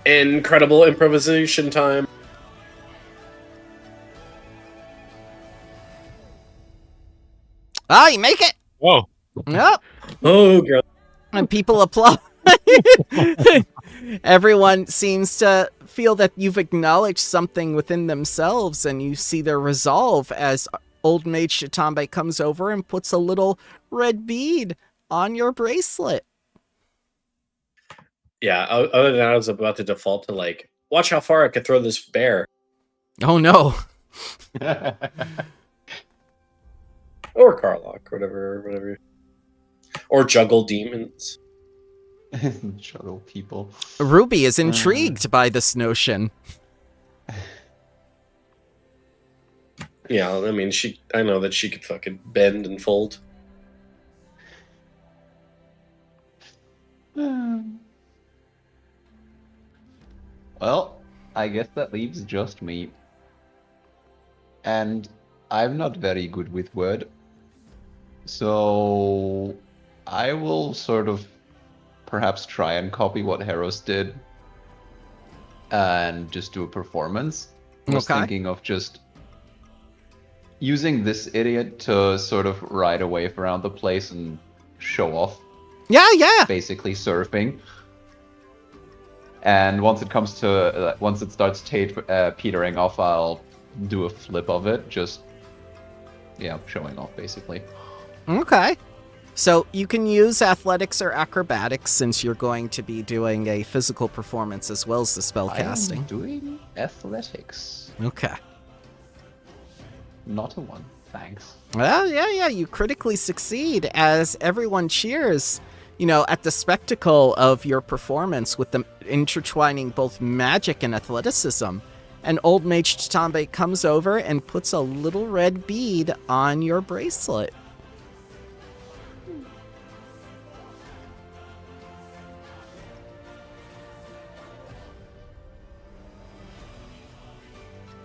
Incredible improvisation time. Ah, you make it! Whoa. Yep. Oh, girl. And people applaud. Everyone seems to feel that you've acknowledged something within themselves, and you see their resolve as Old Mage Chitambe comes over and puts a little red bead on your bracelet. Yeah, other than that, I was about to default to like, watch how far I could throw this bear. Oh no. Or Karlach, whatever. Or juggle demons. Shuttle people. Ruby is intrigued by this notion. Yeah, I mean, I know that she could fucking bend and fold. Well, I guess that leaves just me. And I'm not very good with word. So I will sort of perhaps try and copy what Heros did and just do a performance. I was Okay. thinking of just using this idiot to sort of ride a wave around the place and show off, Yeah. basically surfing. And once it starts petering off, I'll do a flip of it, just yeah, showing off basically. Okay. So you can use athletics or acrobatics since you're going to be doing a physical performance as well as the spell I casting. am doing athletics. Okay. Not a 1, thanks. Well, yeah, you critically succeed as everyone cheers, you know, at the spectacle of your performance with them intertwining both magic and athleticism. And Old Mage Chitambe comes over and puts a little red bead on your bracelet.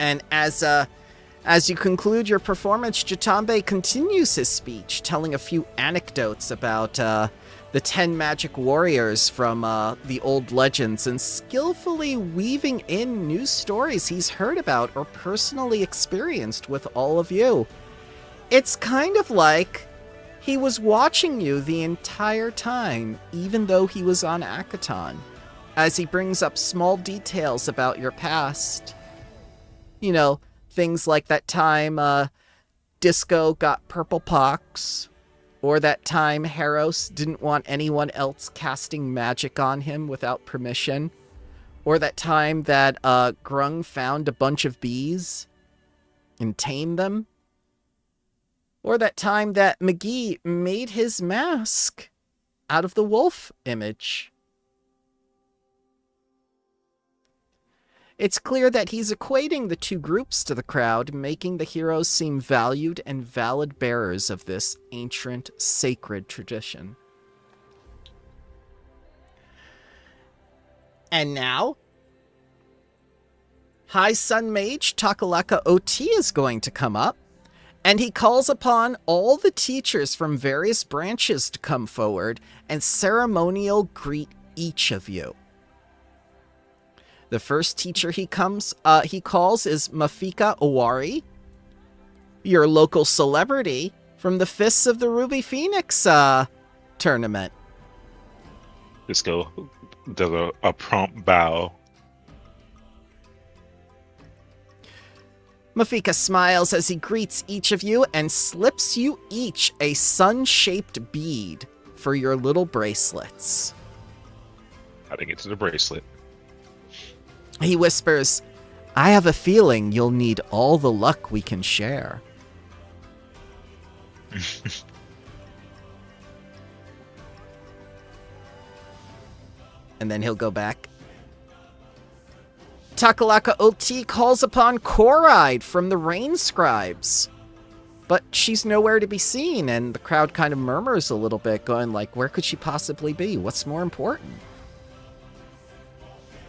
And as you conclude your performance, Chitambe continues his speech, telling a few anecdotes about the 10 magic warriors from the old legends and skillfully weaving in new stories he's heard about or personally experienced with all of you. It's kind of like he was watching you the entire time, even though he was on Akaton, as he brings up small details about your past. You know, things like that time Disco got purple pox, or that time Harros didn't want anyone else casting magic on him without permission, or that time that Grung found a bunch of bees and tamed them, or that time that McGee made his mask out of the wolf image. It's clear that he's equating the two groups to the crowd, making the heroes seem valued and valid bearers of this ancient, sacred tradition. And now, High Sun Mage Takalaka OT is going to come up, and he calls upon all the teachers from various branches to come forward and ceremonial greet each of you. The first teacher he calls is Mafika Owari, your local celebrity from the Fists of the Ruby Phoenix tournament. Disco does a prompt bow. Mafika smiles as he greets each of you and slips you each a sun-shaped bead for your little bracelets. Adding it to the bracelet. He whispers, "I have a feeling you'll need all the luck we can share." And then he'll go back. Takalaka OT calls upon Koride from the Rain Scribes. But she's nowhere to be seen, and the crowd kind of murmurs a little bit, going like, where could she possibly be? What's more important?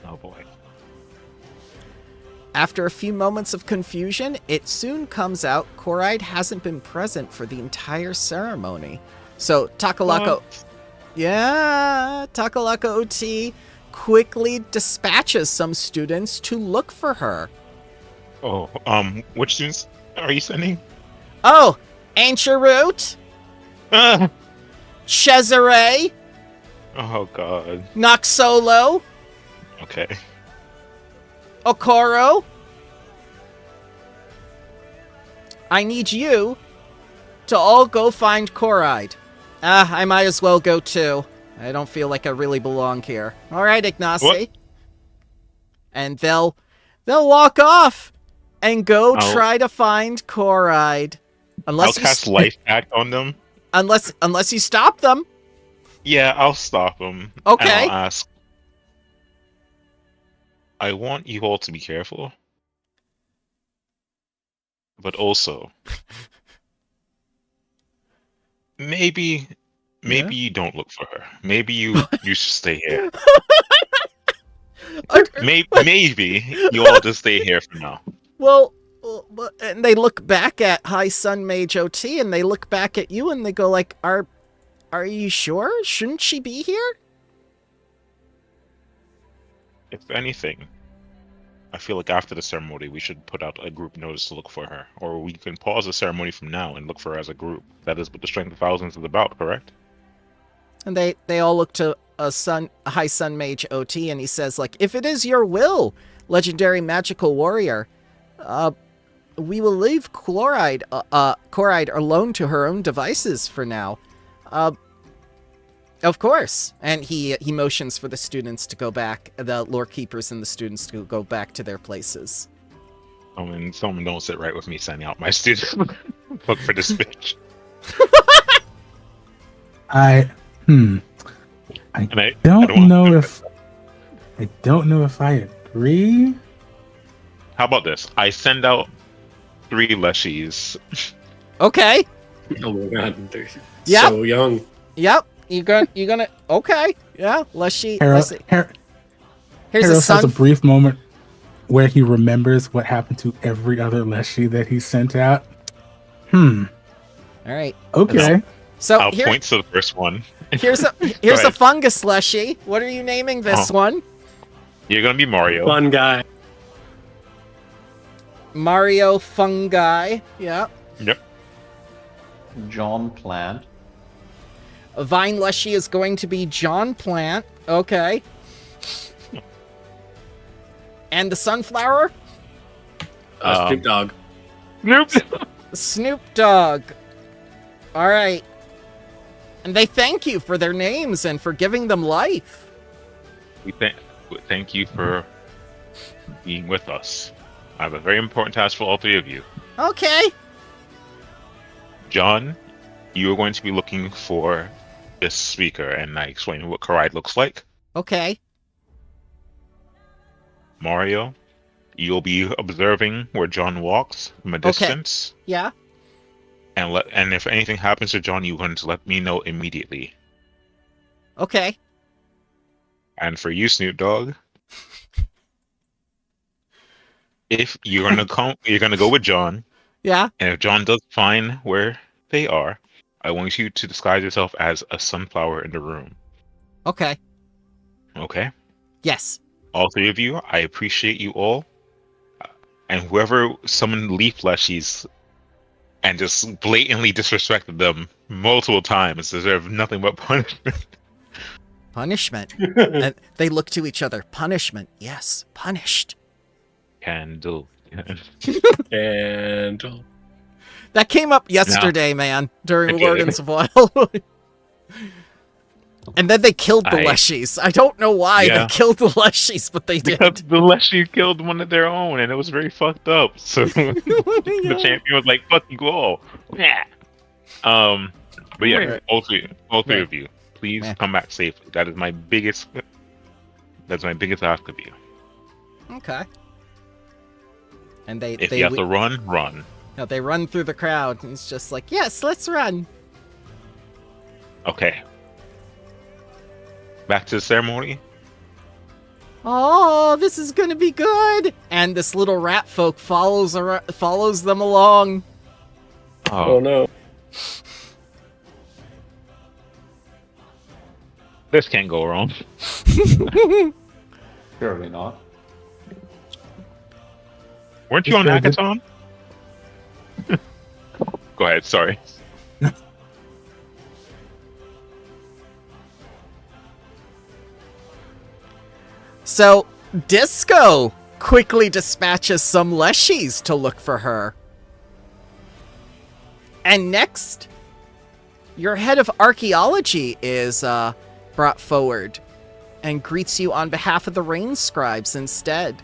Oh boy. After a few moments of confusion, it soon comes out Koride hasn't been present for the entire ceremony. So Takalaka... Takalaka OT quickly dispatches some students to look for her. Oh, which students are you sending? Oh, Ancharut, Ah! Cesare, Oh god. Noxolo, Okay. Okoro. I need you to all go find Koride. I might as well go too. I don't feel like I really belong here. All right, Ignacy. What? And they'll walk off and go I'll- try to find Koride. I'll Unless you cast Life Act on them. unless you stop them. Yeah, I'll stop them. Okay. And I'll ask. I want you all to be careful. But also, maybe you don't look for her. Maybe you should stay here. Maybe you all just stay here for now. Well, and they look back at High Sun Mage OT, and they look back at you, and they go like, "Are you sure? Shouldn't she be here?" If anything, I feel like after the ceremony, we should put out a group notice to look for her. Or we can pause the ceremony from now and look for her as a group. That is what the Strength of Thousands is about, correct? And they all look to a High Sun Mage OT, and he says like, "If it is your will, legendary magical warrior, we will leave Chloride alone to her own devices for now. Of course. And he motions for the students to go back, the lore keepers and the students to go back to their places. Someone don't sit right with me sending out my student. Look for this bitch. I don't know if I agree. How about this? I send out 3 leshies. Okay. Oh my god, they're Yep. so young. Yep. You're gonna. Okay. Yeah. Here's Haros a has sun. a brief moment where he remembers what happened to every other Leshy that he sent out. All right. Okay. So I'll point to the first one. here's a ahead. fungus leshy. What are you naming this one? You're gonna be Mario. Fun guy. Mario Fungi. Yeah. Yep. John Plant. A vine leshy is going to be John Plant. Okay. And the sunflower? Snoop Dogg. Nope. Snoop Dogg. All right. And they thank you for their names and for giving them life. We thank you for being with us. I have a very important task for all 3 of you. Okay. John, you are going to be looking for this speaker, and I explain what Karide looks like. Okay. Mario, you'll be observing where John walks from a distance, Yeah. and if anything happens to John, you're going to let me know immediately. Okay. And for you, Snoop Dogg, if you're gonna go with John, Yeah. and if John does find where they are, I want you to disguise yourself as a sunflower in the room. Okay. Okay? Yes. All 3 of you, I appreciate you all. And whoever summoned leaf fleshies and just blatantly disrespected them multiple times deserve nothing but punishment. Punishment. And they look to each other. Punishment. Yes. Punished. Candle. And That came up yesterday, man, during Okay. Lordens of Oil. And then they killed the I- Leshies. I don't know why Yeah. they killed the Leshies, but they did. Because the Leshy killed one of their own, and it was very fucked up. So the champion was like, "Fuck you all." Yeah. But yeah, Right. all three of you, please Yeah. come back safely. That is my biggest. That's my biggest ask of you. Okay. And they If you have to run, run. no, they run through the crowd, and it's just like, yes, let's run. Okay. Back to the ceremony. Oh, this is gonna be good. And this little rat folk follows them along. oh no. This can't go wrong. Surely not. Weren't you It's on very good. Hackathon? Go ahead. Sorry. So, Disco quickly dispatches some Leshies to look for her. And next, your head of archaeology is brought forward and greets you on behalf of the Rain Scribes instead.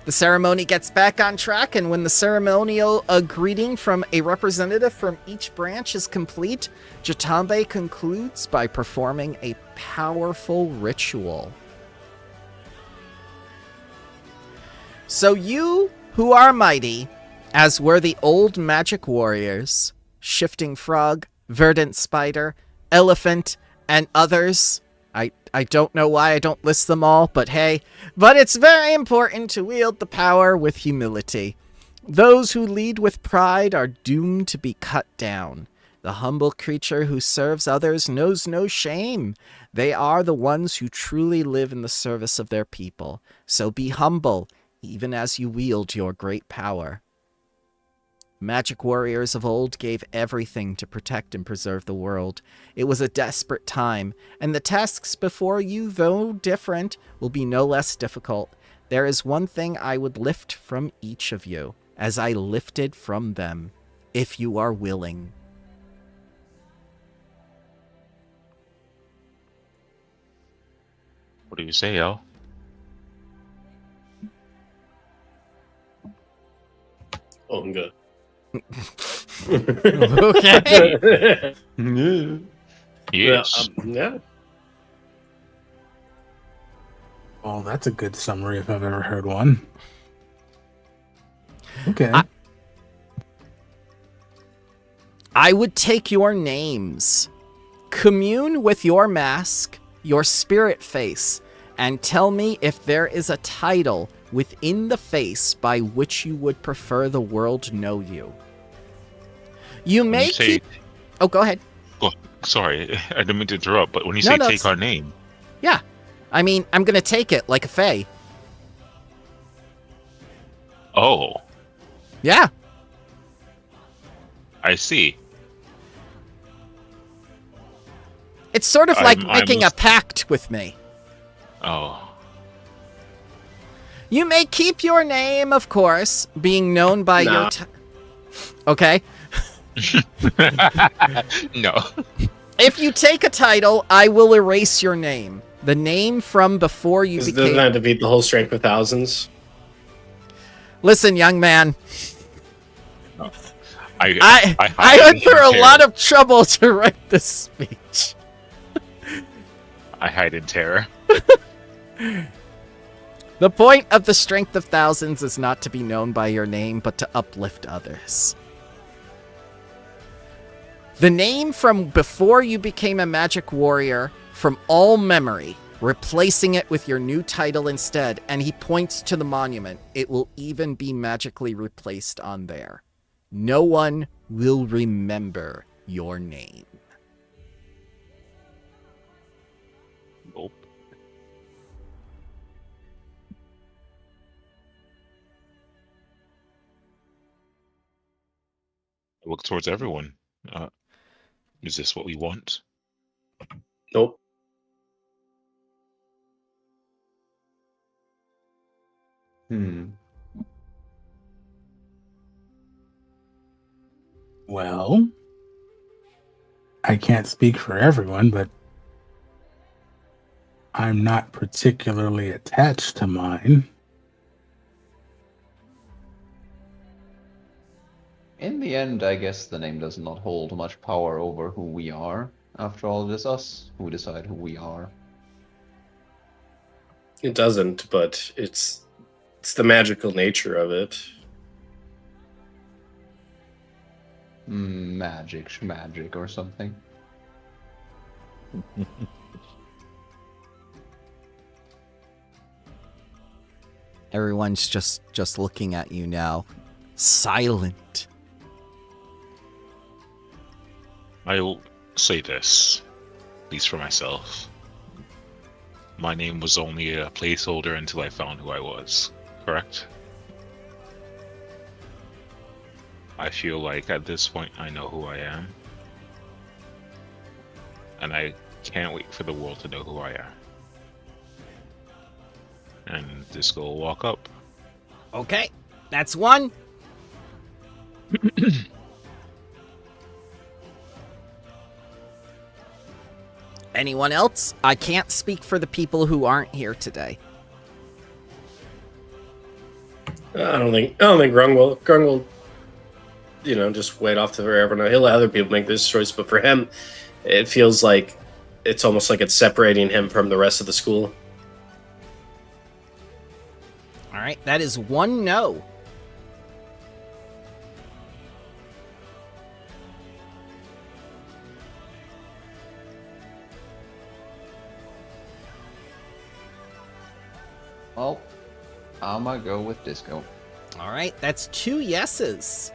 The ceremony gets back on track, and when the ceremonial greeting from a representative from each branch is complete, Jatambe concludes by performing a powerful ritual. So you, who are mighty, as were the old magic warriors, Shifting Frog, Verdant Spider, Elephant, and others, I don't know why I don't list them all, but hey, but it's very important to wield the power with humility. Those who lead with pride are doomed to be cut down. The humble creature who serves others knows no shame. They are the ones who truly live in the service of their people. So be humble, even as you wield your great power. Magic warriors of old gave everything to protect and preserve the world. It was a desperate time, and the tasks before you, though different, will be no less difficult. There is one thing I would lift from each of you, as I lifted from them, if you are willing. What do you say, El? Oh, I'm good. Okay. Yes. Yeah. Well, that's a good summary if I've ever heard one. Okay. I would take your names, commune with your mask, your spirit face, and tell me if there is a title within the face by which you would prefer the world to know you. You When may you say, keep... Oh, go ahead. sorry, I didn't mean to interrupt, but when you No, say no, take it's- our name, Yeah. I mean, I'm gonna take it like a fae. oh, Yeah. I see. It's sort of like I'm making a pact with me. Oh, You may keep your name, of course, being known by Nah. your... Okay. no. If you take a title, I will erase your name. The name from before you Doesn't became... that defeat the whole strength of thousands? Listen, young man, I I went through a lot of trouble to write this speech. I hide in terror. The point of the strength of thousands is not to be known by your name, but to uplift others. The name from before you became a magic warrior, from all memory, replacing it with your new title instead, and he points to the monument. It will even be magically replaced on there. No one will remember your name. Nope. I look towards everyone. Is this what we want? Nope. Well, I can't speak for everyone, but I'm not particularly attached to mine. In the end, I guess the name does not hold much power over who we are. After all, it is us who decide who we are. It doesn't, but it's the magical nature of it. Magic, schmagic, or something. Everyone's just looking at you now. Silent. I'll say this, at least for myself. My name was only a placeholder until I found who I was, correct? I feel like at this point I know who I am. And I can't wait for the world to know who I am. And Disco will walk up. Okay, that's one. Anyone else? I can't speak for the people who aren't here today. I don't think Grung will, just wait off to forever. Now he'll let other people make this choice, but for him, it feels like it's almost like it's separating him from the rest of the school. All right, that is one no. Well, I'ma go with Disco. All right, that's two yeses.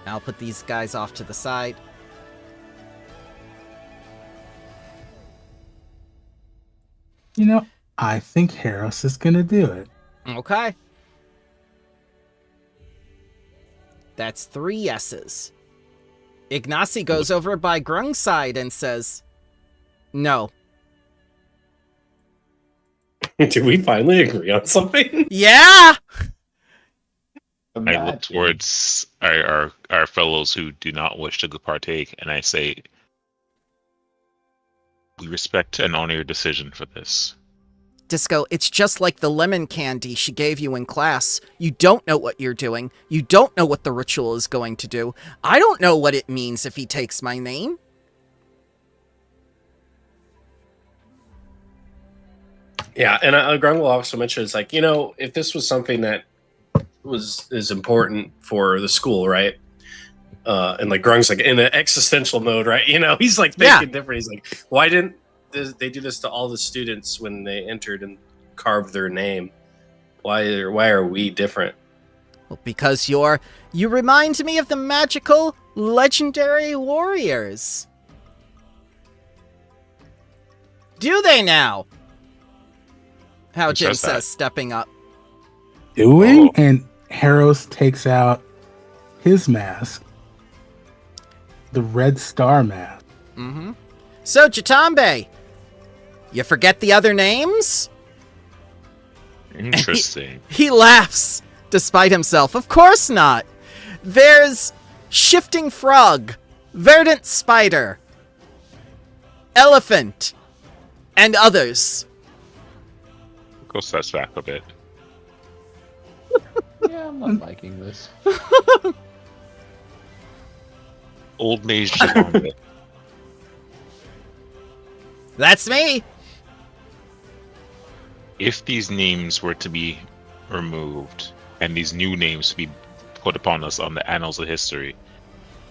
I'll put these guys off to the side. You know, I think Harris is going to do it. Okay. That's three yeses. Ignacy goes over by Grung's side and says, no. Did we finally agree on something? Yeah! I look Imagine. towards our fellows who do not wish to partake, and I say, we respect and honor your decision for this. Disco, it's just like the lemon candy she gave you in class. You don't know what you're doing. You don't know what the ritual is going to do. I don't know what it means if he takes my name. Yeah, and Grung will also mention, it's like, if this was something that is important for the school, right? And like Grung's like in an existential mode, right? He's like thinking different. He's like, why didn't they do this to all the students when they entered and carved their name? Why are we different? Well, because you remind me of the magical, legendary warriors. Do they now? How Who Jim says that? says, stepping up. Doing? Oh. And Harros takes out his mask. The Red Star mask. Mm-hmm. So, Chitambe, you forget the other names? Interesting. He laughs, despite himself. Of course not. There's Shifting Frog, Verdant Spider, Elephant, and others. Go set back a bit. Yeah, I'm not liking this. Old Mage Javonda. That's me. If these names were to be removed and these new names to be put upon us on the annals of history,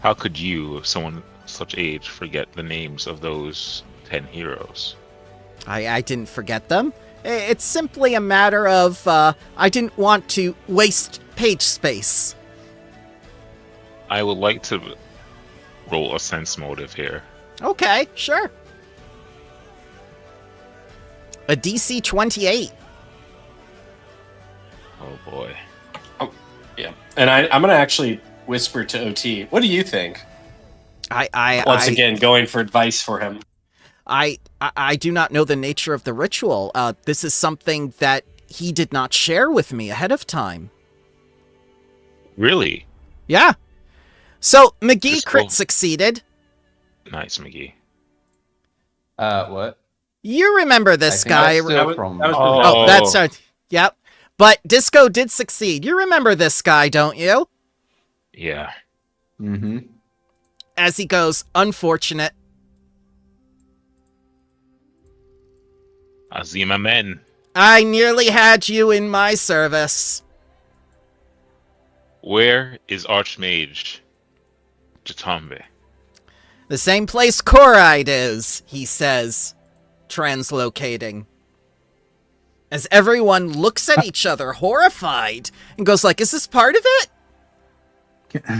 how could you, someone such age, forget the names of those 10 heroes? I didn't forget them. It's simply a matter of, I didn't want to waste page space. I would like to roll a sense motive here. Okay, sure. A DC 28. Oh boy. Yeah, and I'm gonna actually whisper to OT. What do you think? Once again, going for advice for him. I do not know the nature of the ritual. This is something that he did not share with me ahead of time. Really? Yeah. So, McGee Just crit go. succeeded. Nice, McGee. What? You remember this I think guy. that's still That was- from. that was- Oh, that's right. Yep. But Disco did succeed. You remember this guy, don't you? Yeah. Mm-hmm. As he goes, unfortunate. Azima Men. I nearly had you in my service. Where is Archmage Jatambe? The same place Koride is, he says, translocating. As everyone looks at each other, horrified, and goes like, is this part of it?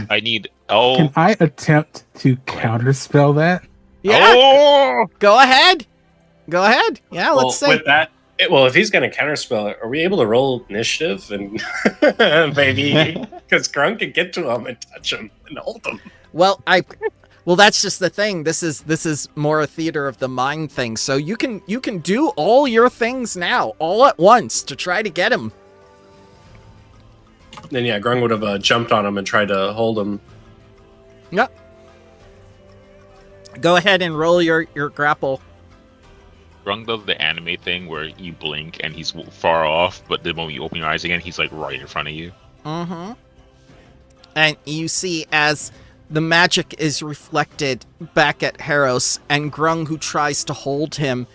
I need. Oh. Can I attempt to counterspell that? Yeah, Oh! go ahead. Go ahead. Yeah, let's see. With that, if he's going to counterspell it, are we able to roll initiative and maybe because Grunk can get to him and touch him and hold him? Well, that's just the thing. This is more a theater of the mind thing. So you can do all your things now, all at once, to try to get him. Then yeah, Grung would have jumped on him and tried to hold him. Yep. Go ahead and roll your grapple. Grung does the anime thing where you blink and he's far off, but then when you open your eyes again, he's like right in front of you. Mm-hmm. And you see as the magic is reflected back at Harros, and Grung, who tries to hold him,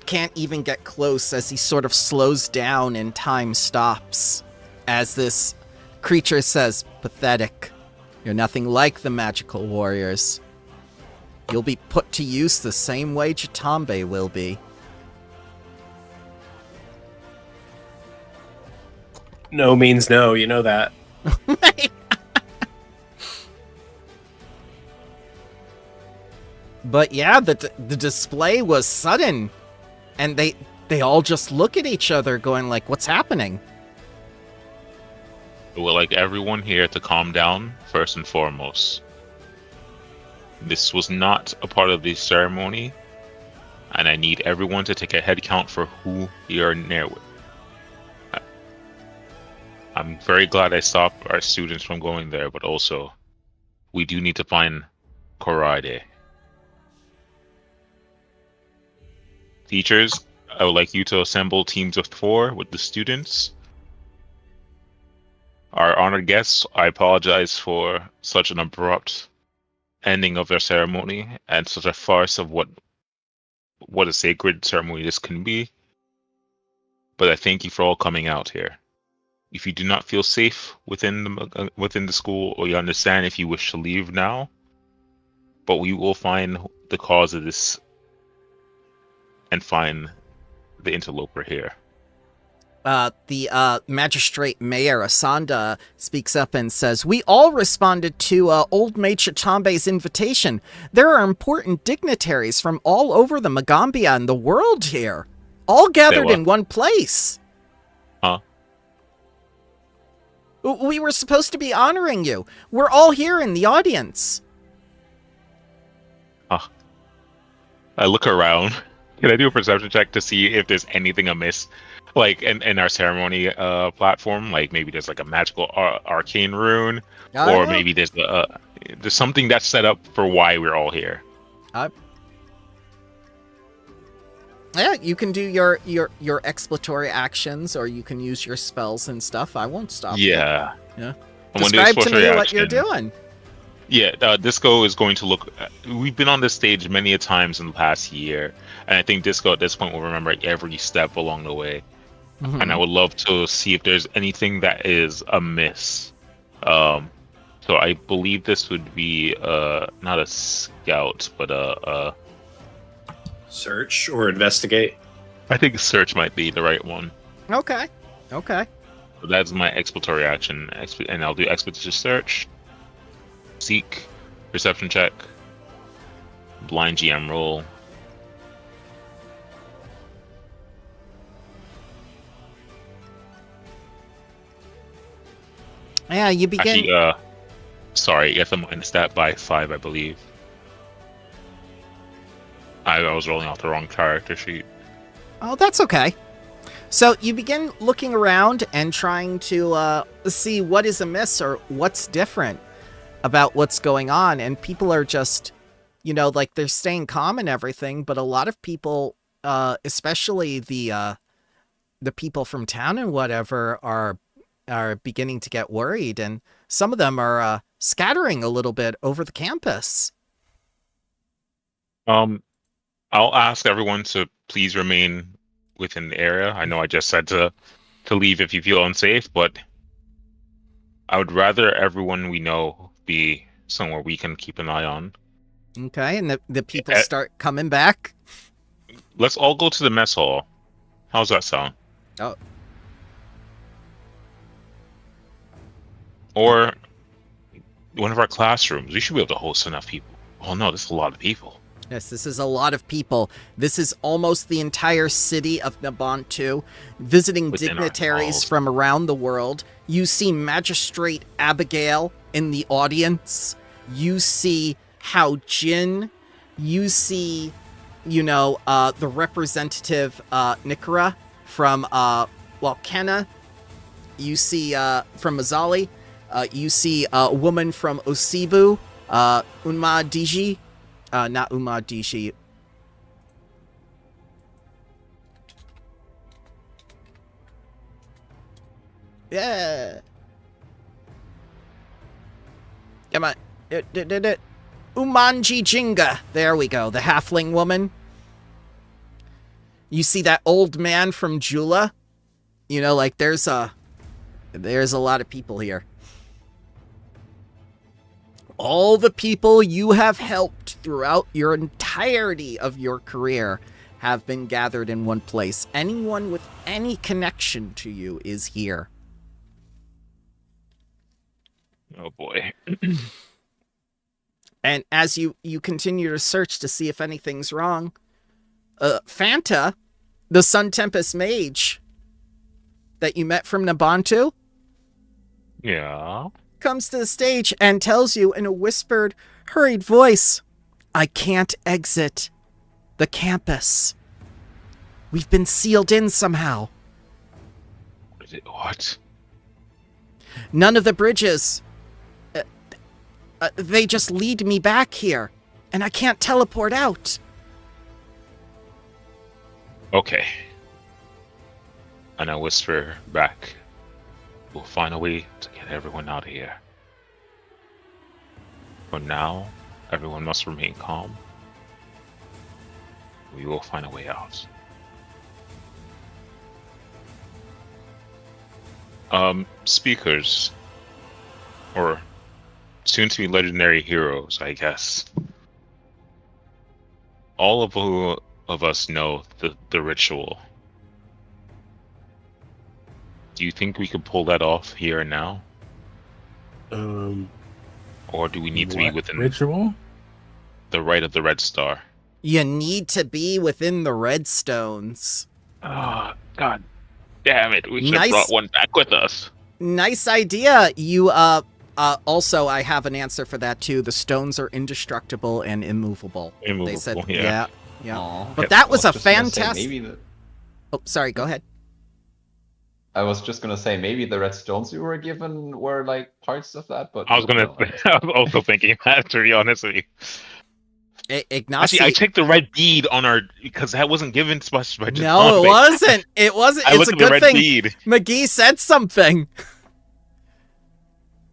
can't even get close as he sort of slows down and time stops. As this creature says, pathetic. You're nothing like the magical warriors. You'll be put to use the same way Jatambe will be. No means no, you know that. But yeah, the display was sudden, and they all just look at each other going like, what's happening? I would like everyone here to calm down first and foremost. This was not a part of the ceremony. and I need everyone to take a head count for who you're near with. I'm very glad I stopped our students from going there, but also, we do need to find Koraide. Teachers, I would like you to assemble teams of 4 with the students. Our honored guests, I apologize for such an abrupt ending of their ceremony and such a farce of what a sacred ceremony this can be. But I thank you for all coming out here. If you do not feel safe within the school, or you understand if you wish to leave now, but we will find the cause of this and find the interloper here. The magistrate mayor Asanda speaks up and says, "We all responded to old Maid Chitambe's invitation. There are important dignitaries from all over the Magambia and the world here, all gathered in one place." Huh? We were supposed to be honoring you. We're all here in the audience. I look around. Can I do a perception check to see if there's anything amiss, like in our ceremony platform? Like maybe there's like a magical arcane rune, or maybe there's something that's set up for why we're all here. Yeah, you can do your exploratory actions, or you can use your spells and stuff. I won't stop you. Yeah. Yeah. I'm gonna do Describe to me exploratory what you're action. doing. Yeah, Disco is going to look. We've been on this stage many a times in the past year, and I think Disco at this point will remember every step along the way. Mhm. And I would love to see if there's anything that is amiss. So I believe this would be not a scout, but a Search or investigate. I think search might be the right one. Okay. Okay. So that's my exploratory action, and I'll do expeditious search, seek, perception check, blind GM roll. Yeah, you begin. Actually, sorry, you have to minus that by 5, I believe. I was rolling off the wrong character sheet. Oh, that's okay. So you begin looking around and trying to see what is amiss or what's different about what's going on. And people are just, like they're staying calm and everything. But a lot of people, especially the people from town and whatever, are beginning to get worried. And some of them are scattering a little bit over the campus. I'll ask everyone to please remain within the area. I know I just said to leave if you feel unsafe, but I would rather everyone we know be somewhere we can keep an eye on. Okay, and the people start coming back. Let's all go to the mess hall. How's that sound? Oh. Or one of our classrooms. We should be able to host enough people. Oh no, there's a lot of people. Yes, this is a lot of people. This is almost the entire city of Nabantu, visiting Within our dignitaries walls. from around the world. You see Magistrate Abigail in the audience. You see Hao Jin. You see, the representative Nikara from Walkena. You see from Mazali. You see a woman from Osibu, Unma Diji. Not Uma Dishi. Yeah. Come on. Umanji Jinga. There we go. The halfling woman. You see that old man from Jula? There's a lot of people here. All the people you have helped throughout your entirety of your career have been gathered in one place. Anyone with any connection to you is here. Oh boy. And as you continue to search to see if anything's wrong, Fanta, the Sun Tempest mage that you met from Nabantu, Yeah. comes to the stage and tells you in a whispered, hurried voice, "I can't exit. The campus. We've been sealed in somehow. What? None of the bridges. They just lead me back here, and I can't teleport out. Okay. And I whisper back. We'll find a way to get everyone out of here. For now, everyone must remain calm. We will find a way out. Speakers, or soon-to-be legendary heroes, I guess. All of us know the ritual. Do you think we could pull that off here and now? Or do we need to be What within ritual? the right of the Red Star? You need to be within the redstones. Oh, God damn it. We should Nice. have brought one back with us. Nice idea. You, also, I have an answer for that too. The stones are indestructible and immovable. Immovable, They said, yeah. yeah. Aw. But that was I a just gonna say fantastic. maybe Oh, sorry. Go ahead. I was just gonna say maybe the red stones we were given were like parts of that, but I was gonna. no. I was also thinking that, to be honest with you. Ignacy. Actually, I checked the red bead on our because that wasn't given to us by No, it wasn't. It wasn't. I It's looked a at the good red thing bead. McGee said something.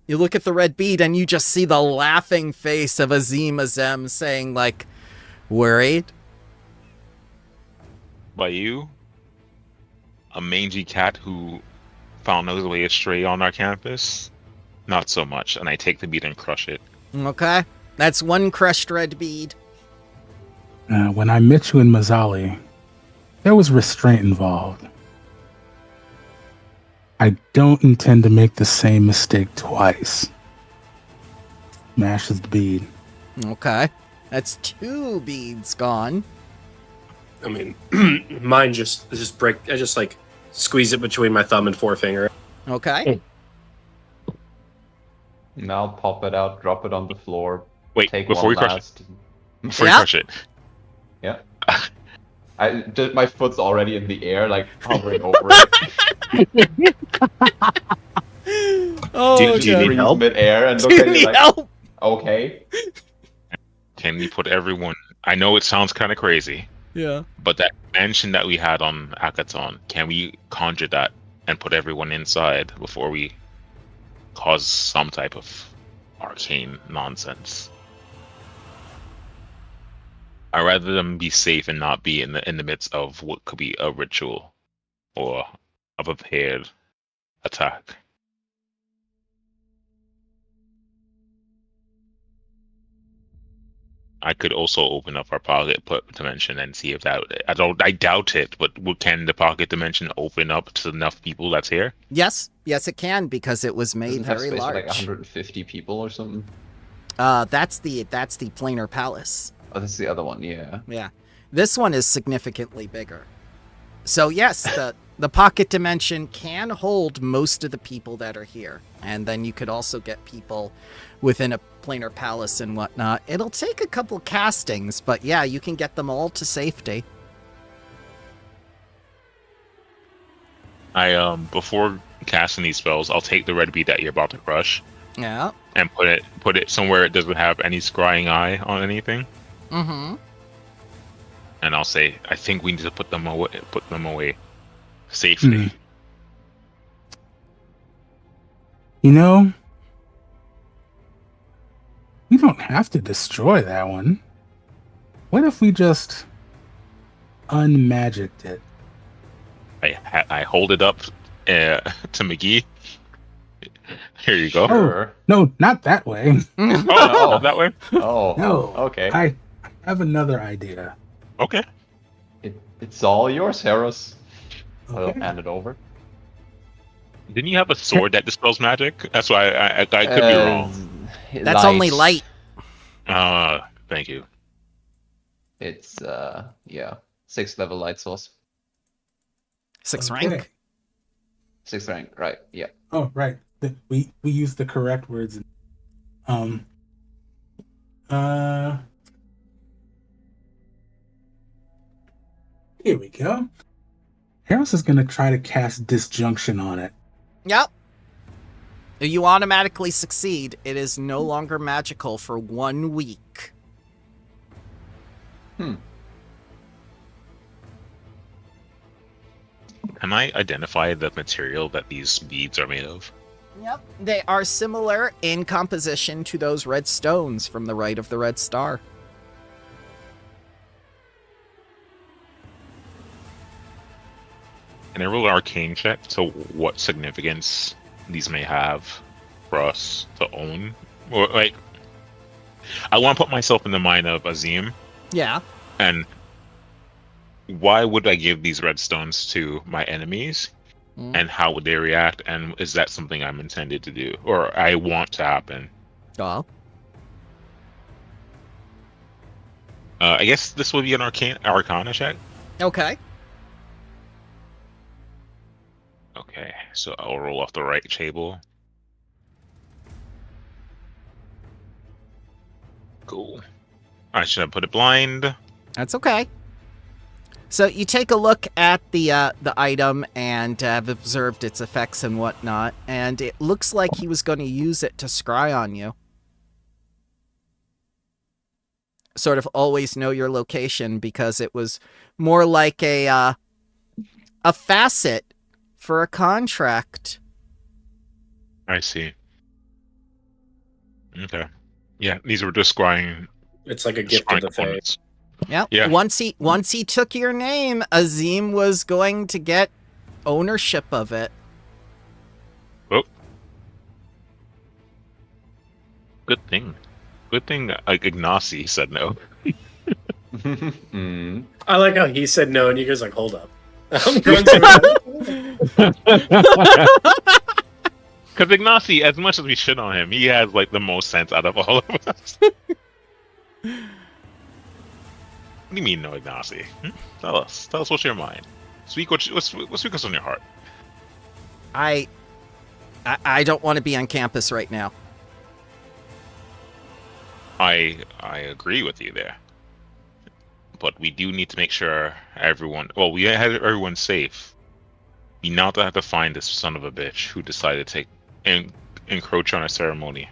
You look at the red bead and you just see the laughing face of Azim Azem saying, like, worried? By you, a mangy cat who found his way astray on our campus. Not so much, and I take the bead and crush it. Okay. That's one crushed red bead. When I met you in Mazzali, there was restraint involved. I don't intend to make the same mistake twice. Smashes the bead. Okay. That's 2 beads gone. I mean, mine just break. I just like squeeze it between my thumb and forefinger. Okay. Now pop it out, drop it on the floor. Wait, Take before one we crush it. last. Before Yeah. you crush it. Yeah. My foot's already in the air, like hovering over it. Oh, Do you God. need help? Mid-air and look Do you at it need like, help? okay. Can we put everyone? I know it sounds kind of crazy, Yeah. but that mansion that we had on Akaton, can we conjure that and put everyone inside before we cause some type of arcane nonsense? I'd rather them be safe and not be in the midst of what could be a ritual or a prepared attack. I could also open up our pocket dimension and see if that. I doubt it, but can the pocket dimension open up to enough people that's here? Yes. Yes, it can, because it was made Doesn't have very space for large. like 150 people or something. That's the planar palace. Oh, that's the other one, yeah. Yeah. This one is significantly bigger. So yes, the pocket dimension can hold most of the people that are here. And then you could also get people within a planar palace and whatnot. It'll take a couple castings, but yeah, you can get them all to safety. I before casting these spells, I'll take the red bead that you're about to crush Yeah. and put it somewhere it doesn't have any scrying eye on anything. Mm-hmm. And I'll say, I think we need to put them away safely. You know, we don't have to destroy that one. What if we just unmagicked it? I hold it up to McGee. Here you go. Sure. No, not that way. Oh, No. that way? Oh, No. okay. I have another idea. Okay. It's all yours, Harris. I'll Okay. hand it over. Didn't you have a sword that dispels magic? That's why I could be wrong. That's only light. Thank you. It's yeah, 6th level light source. 6th Okay. rank. 6th rank, right? Yeah. Oh, right. We use the correct words. Here we go. Harris is going to try to cast Disjunction on it. Yep. You automatically succeed. It is no longer magical for 1 week. Hmm. Can I identify the material that these beads are made of? Yep. They are similar in composition to those red stones from the Rite of the Red Star. Can I roll an arcane check to what significance these may have for us to own? Or like, I want to put myself in the mind of Azim, Yeah. and why would I give these red stones to my enemies? Mm. And how would they react? And is that something I'm intended to do, or I want to happen? Well, I guess this would be an arcana check. okay. Okay, so I'll roll off the right table. Cool. I should have put it blind. That's okay. So you take a look at the item and have observed its effects and whatnot, and it looks like he was going to use it to scry on you. Sort of always know your location, because it was more like a facet for a contract. I see. Okay. Yeah, these were just scrying. It's like a gift of the Fae. components. Yep. Yeah. Once he took your name, Azim was going to get ownership of it. Oh. Good thing. Good thing Ignacy said no. Mm. I like how he said no, and you guys like, hold up. I'm going through Because Ignacy, as much as we shit on him, he has like the most sense out of all of us. What do you mean, no, Ignacy? Tell us what's your mind. Speak what's on your heart. I don't want to be on campus right now. I agree with you there, but we do need to make sure we have everyone safe. We now have to find this son of a bitch who decided to encroach on our ceremony.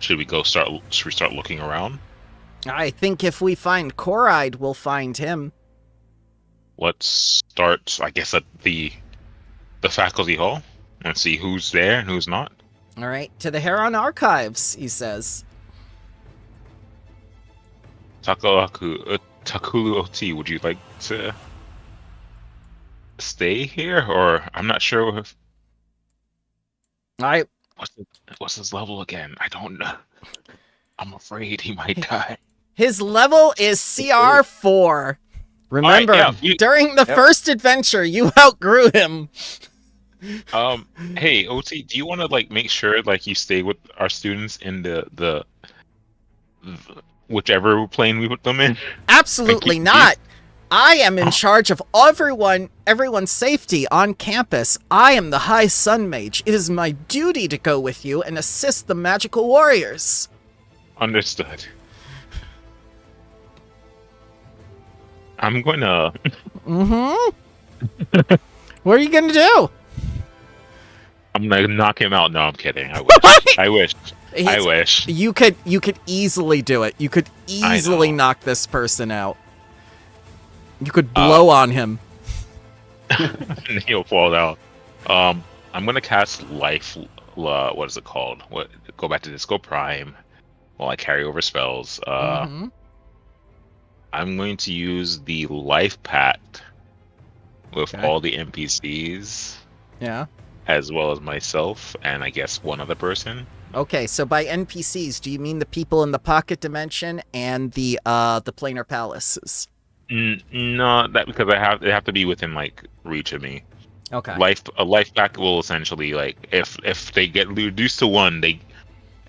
Should we start looking around? I think if we find Koride, we'll find him. Let's start, I guess, at the faculty hall and see who's there and who's not. All right, to the Heron Archives, he says. Takulu Oti, would you like to stay here, or I'm not sure if what's his level again? I don't know. I'm afraid he might die. His level is CR4. Remember, Alright, yeah, during the first adventure, you outgrew him. Hey, OT, do you want to like make sure like you stay with our students in the whichever plane we put them in? Absolutely not. I am in charge of everyone's safety on campus. I am the High Sun Mage. It is my duty to go with you and assist the magical warriors. Understood. I'm going to... Mm-hmm. What are you going to do? I'm going to knock him out. No, I'm kidding. I wish. I wish. I wish. You could easily do it. You could easily knock this person out. You could blow on him. And he'll fall down. I'm going to cast Life... what is it called? Go back to Disco Prime while I carry over spells. I'm going to use the Life Pact with all the NPCs. Yeah. As well as myself and I guess one other person. Okay, so by NPCs, do you mean the people in the pocket dimension and the planar palaces? No, that because they have to be within like reach of me. Okay. A life pack will essentially like if they get reduced to one, they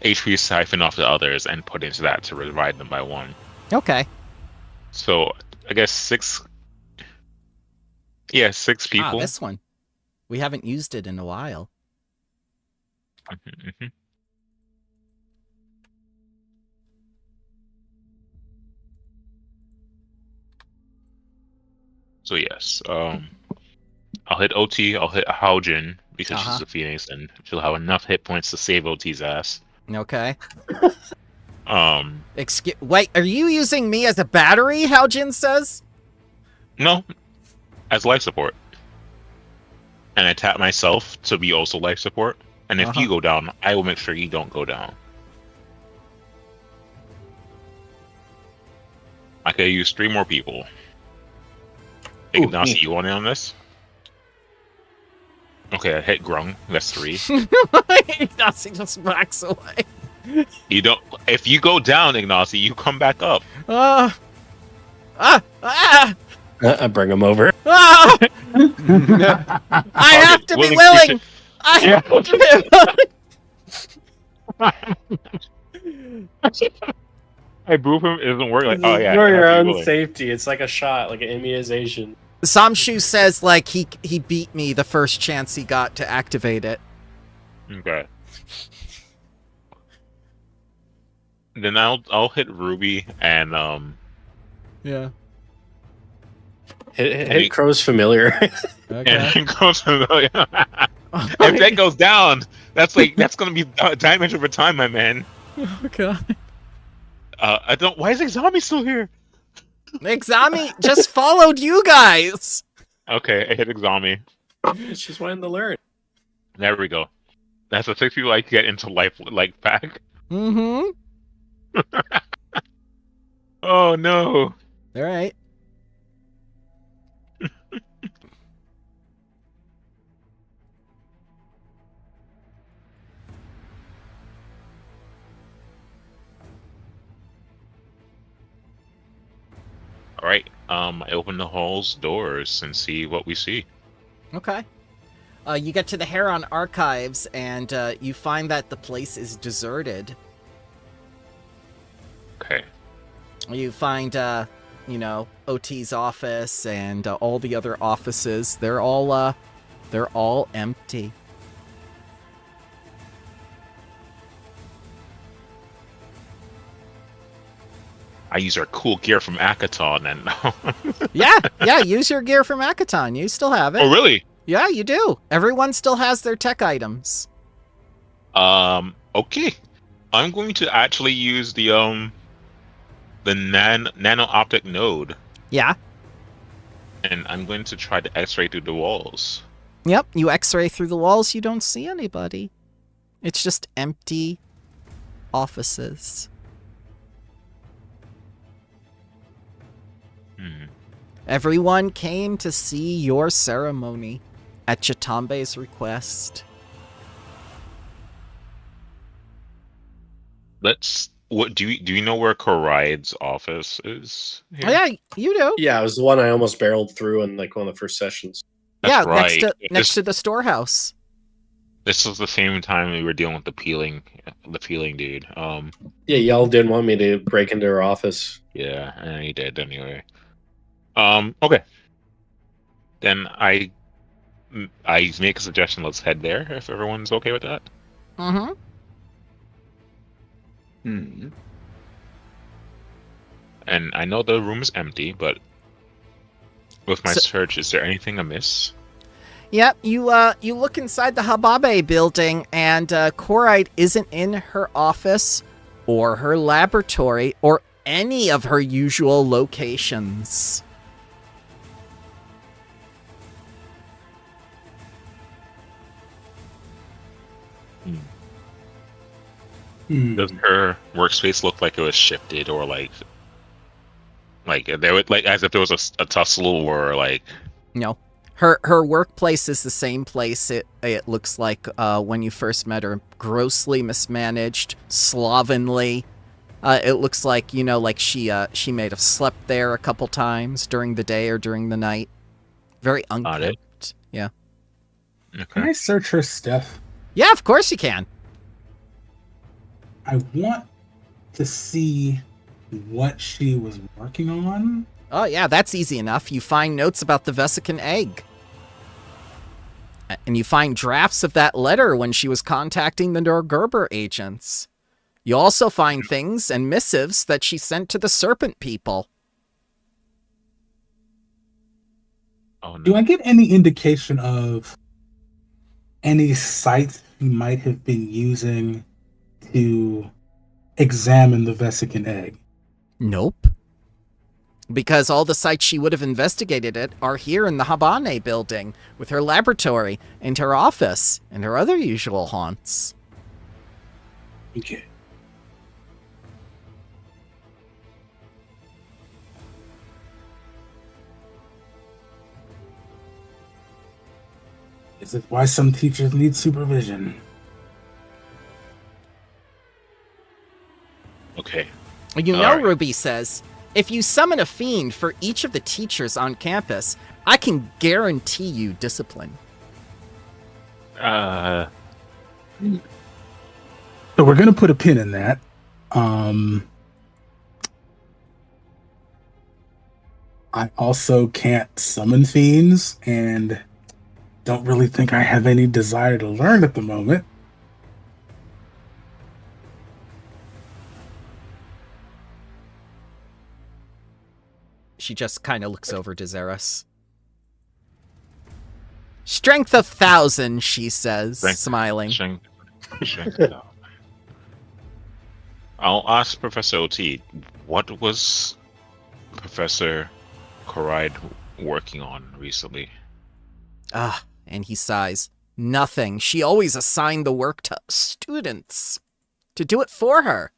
HP siphon off the others and put into that to revive them by one. Okay. So I guess 6. Yeah, 6 people. This one. We haven't used it in a while. So yes, I'll hit OT. I'll hit Haojin because Uh-huh. she's a phoenix, and she'll have enough hit points to save OT's ass. Okay. Um, Wait, are you using me as a battery? Haojin says. no, as life support, and I tap myself to be also life support. And if you go down, I will make sure you don't go down. I could use 3 more people. Ignacy, you want in on this? Okay, I hit Grung. That's 3. Ignacy just backs away. You don't. If you go down, Ignacy, you come back up. Ah! I bring him over. I have to be willing. I have to be willing. I move him. It doesn't work. Like, oh yeah. For I have your to be own willing. safety. It's like a shot, like an immunization. Samshu says like he beat me the first chance he got to activate it. Okay. Then I'll hit Ruby and Yeah. Hit Crow's familiar. Okay. and goes familiar. If that goes down, that's gonna be damage over time, my man. Okay. I don't. Why is Exami still here? Exami just followed you guys. Okay, I hit Exami. She's wanting to learn. There we go. That's the 6 people I get into life pack. Mm-hmm. Oh no. All right. All right. I open the hall's doors and see what we see. Okay. You get to the Heron Archives, and you find that the place is deserted. Okay. You find, OT's office and all the other offices. They're all empty. I use our cool gear from Akaton and. Yeah, use your gear from Akaton. You still have it. Oh really? Yeah, you do. Everyone still has their tech items. Okay. I'm going to actually use the nano optic node, Yeah. and I'm going to try to X-ray through the walls. Yep, you x-ray through the walls, you don't see anybody. It's just empty offices. Everyone came to see your ceremony at Chitambe's request. What do you know where Koride's office is? Oh, yeah, you do. Yeah, it was the one I almost barreled through in like one of the first sessions. That's Yeah, right. next to the storehouse. This was the same time we were dealing with the peeling dude. Yeah, y'all didn't want me to break into her office. Yeah, and he did anyway. Okay. Then I make a suggestion. Let's head there if everyone's okay with that. Mm-hmm. And I know the room is empty, but with my search, is there anything amiss? Yep, you look inside the Hababe building, and Koride isn't in her office or her laboratory or any of her usual locations. Does her workspace look like it was shifted, or like there would as if there was a tussle, or like? No, her workplace is the same place it looks like when you first met her. Grossly mismanaged, slovenly. It looks like like she may have slept there a couple times during the day or during the night. Very unkempt. Yeah. Okay. Can I search her stuff? Yeah, of course you can. I want to see what she was working on. Oh, yeah, that's easy enough. You find notes about the Vesican egg. And you find drafts of that letter when she was contacting the Norgerber agents. You also find things and missives that she sent to the Serpent people. Oh Do no. I get any indication of any sites you might have been using to examine the vesican egg? Nope. Because all the sites she would have investigated it are here in the Habane building, with her laboratory and her office and her other usual haunts. Okay. Is it why some teachers need supervision? Okay. You know, Alright. Ruby says, if you summon a fiend for each of the teachers on campus, I can guarantee you discipline. So we're gonna put a pin in that. I also can't summon fiends, and don't really think I have any desire to learn at the moment. She just kind of looks over to Xeris. Strength of 1,000, she says, Strength- smiling. I'll ask Professor OT, what was Professor Coride working on recently? Ah, and he sighs. Nothing. She always assigned the work to students to do it for her.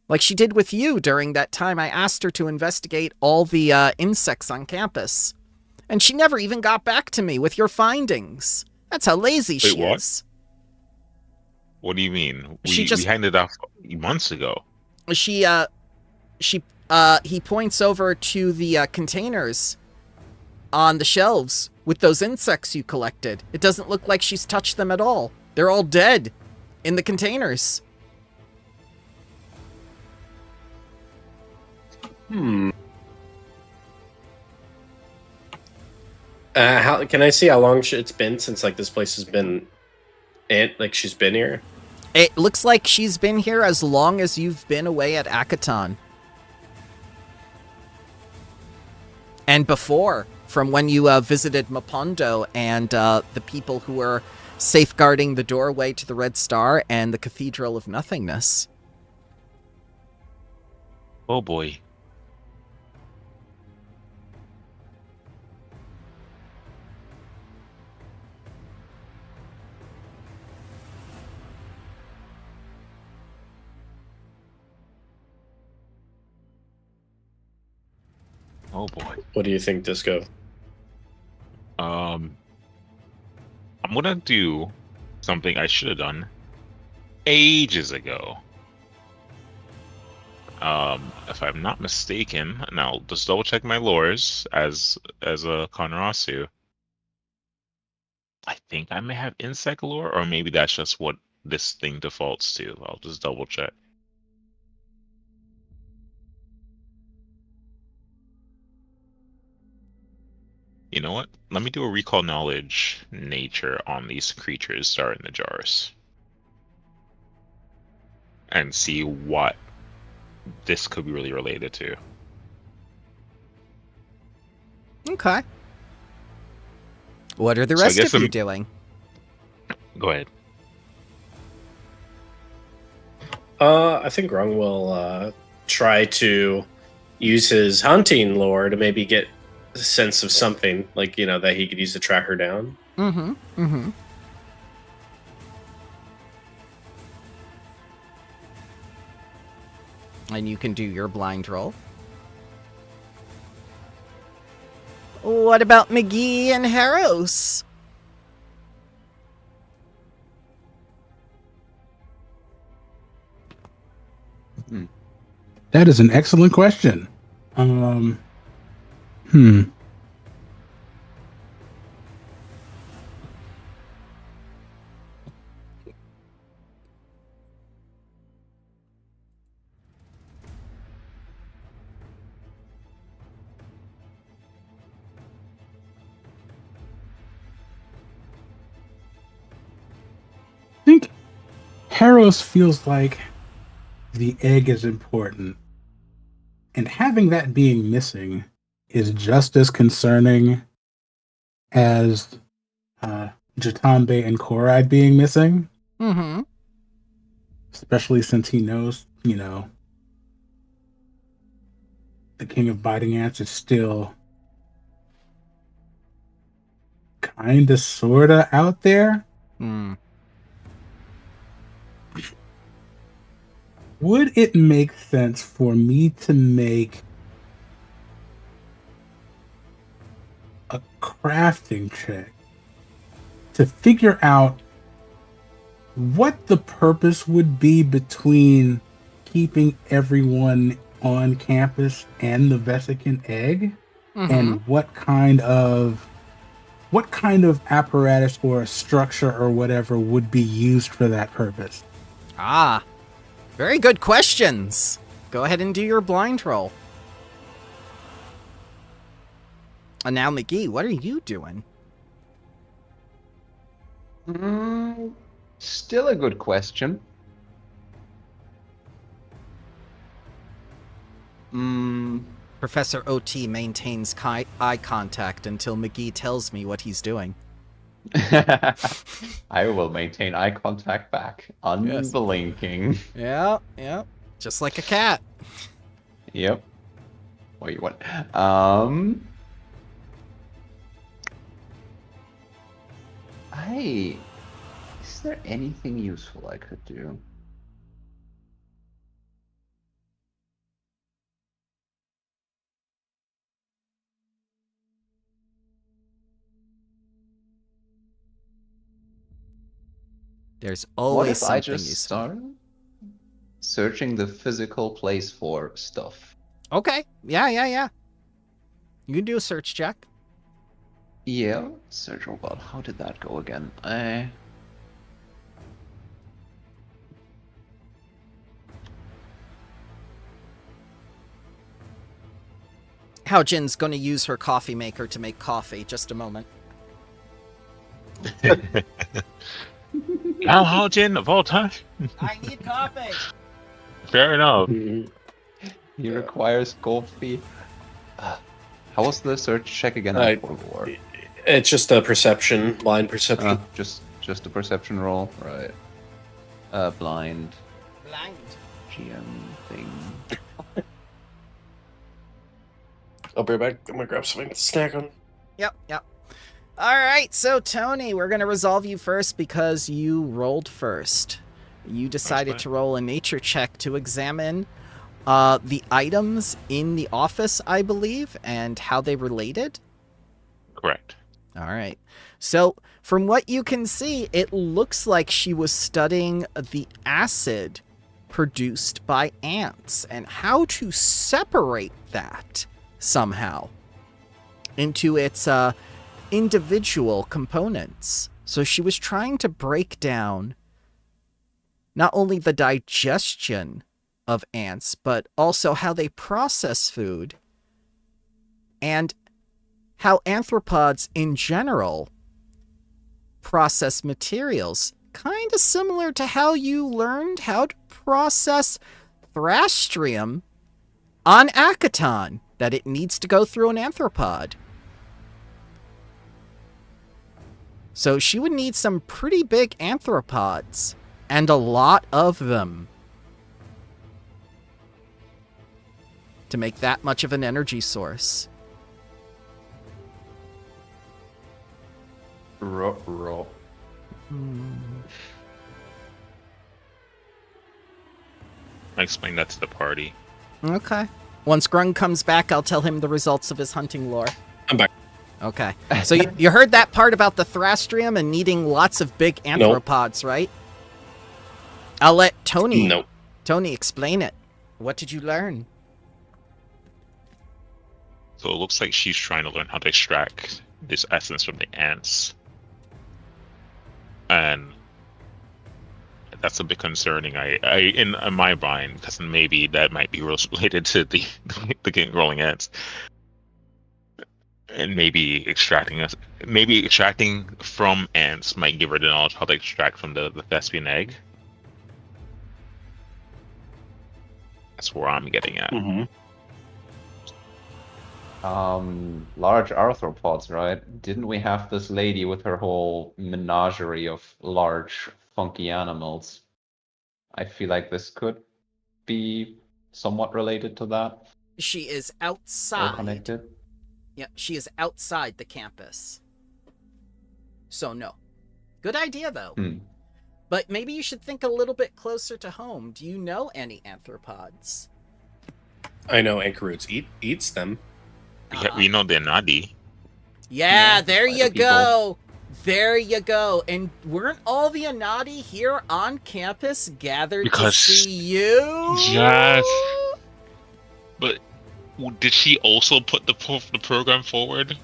Like she did with you during that time I asked her to investigate all the insects on campus. And she never even got back to me with your findings. That's how lazy she what? is. What do you mean? She just- we handed off months ago. He points over to the containers on the shelves with those insects you collected. It doesn't look like she's touched them at all. They're all dead in the containers. How can I see how long it's been since like this place has been, and like she's been here? It looks like she's been here as long as you've been away at Akaton. And before, from when you visited Mapondo and the people who were safeguarding the doorway to the Red Star and the Cathedral of Nothingness. Oh boy. Oh boy. What do you think, Disco? I'm gonna do something I should have done ages ago. If I'm not mistaken, and I'll just double check my lores as a Konrasu. I think I may have insect lore, or maybe that's just what this thing defaults to. I'll just double check. You know what? Let me do a recall knowledge nature on these creatures that are in the jars. And see what this could be really related to. Okay. What are the So I rest guess of you I'm- doing? Go ahead. I think Grung will try to use his hunting lore to maybe get a sense of something, like, you know, that he could use to track her down. Mm-hmm. Mm-hmm. And you can do your blind roll. What about McGee and Harros? That is an excellent question. I think Harros feels like the egg is important. And having that being missing is just as concerning as Jatambe and Korad being missing, Mm-hmm. especially since he knows, the King of Biting Ants is still kinda sorta out there. Hmm. Would it make sense for me to make a crafting check to figure out what the purpose would be between keeping everyone on campus and the Vesican egg, Mm-hmm. and what kind of apparatus or structure or whatever would be used for that purpose? Ah, very good questions. Go ahead and do your blind roll. And now, McGee, what are you doing? Still a good question. Professor OT maintains eye contact until McGee tells me what he's doing. I will maintain eye contact back, unblinking. Yeah. Just like a cat. Yep. Wait, what? Is there anything useful I could do? There's What always if I something just useful. start searching the physical place for stuff? Okay. Yeah. You can do a search check. Yeah. Search. Oh god, how did that go again? Hao Jin's gonna use her coffee maker to make coffee. Just a moment. Al Hodgin of all time. I need coffee. Fair enough. He requires coffee. How was the search check again? I- I forgot. It's just a perception, blind perception. Just a perception roll, right? Blind Blind. GM thing. I'll be right back. I'm gonna grab something to snack on. Yep. All right, so Tony, we're gonna resolve you first because you rolled first. You decided fine. to roll a nature check to examine the items in the office, I believe, and how they related. Correct. All right. So, from what you can see, it looks like she was studying the acid produced by ants and how to separate that somehow into its individual components. So she was trying to break down not only the digestion of ants, but also how they process food and how anthropods in general process materials. Kind of similar to how you learned how to process thrastrium on Akaton, that it needs to go through an anthropod. So she would need some pretty big anthropods, and a lot of them, to make that much of an energy source. Raw. I explained that to the party. Okay. Once Grung comes back, I'll tell him the results of his hunting lore. I'm back. Okay. So you heard that part about the thrastrium and needing lots of big anthropods, right? I'll let Tony Nope. Tony explain it. What did you learn? So it looks like she's trying to learn how to extract this essence from the ants. And that's a bit concerning. I in my mind, because maybe that might be related to the rolling ants, and maybe extracting from ants might give her the knowledge how to extract from the thespian egg. That's where I'm getting at. Mm-hmm. Large arthropods, right? Didn't we have this lady with her whole menagerie of large, funky animals? I feel like this could be somewhat related to that, She is or outside. connected. Yeah, she is outside the campus. So no. Good idea though. Hmm. But maybe you should think a little bit closer to home. Do you know any arthropods? I know Anchoroots eats them. We know they're Nadi. Yeah, Yeah, there by you the people. go. There you go. And weren't all the Anadi here on campus gathered Because- to see you? Yes. But did she also put the program forward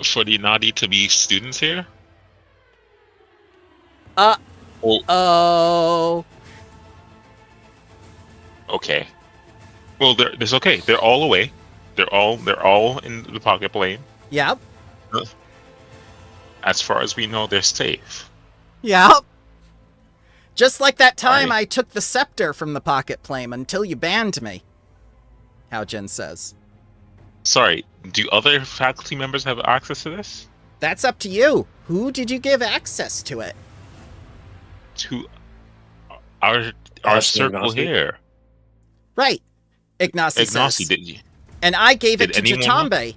for the Nadi to be students here? Oh. Okay. Well, it's okay. They're all away. They're all in the pocket plane. Yep. As far as we know, they're safe. Yep. Just like that time Right. I took the scepter from the pocket plane until you banned me. How Jen says. Sorry, do other faculty members have access to this? That's up to you. Who did you give access to it? To our Ashley circle Ignacy. here. Right. Ignacy Ignacy, says. did you? And I gave it Did to anyone- Jatambe.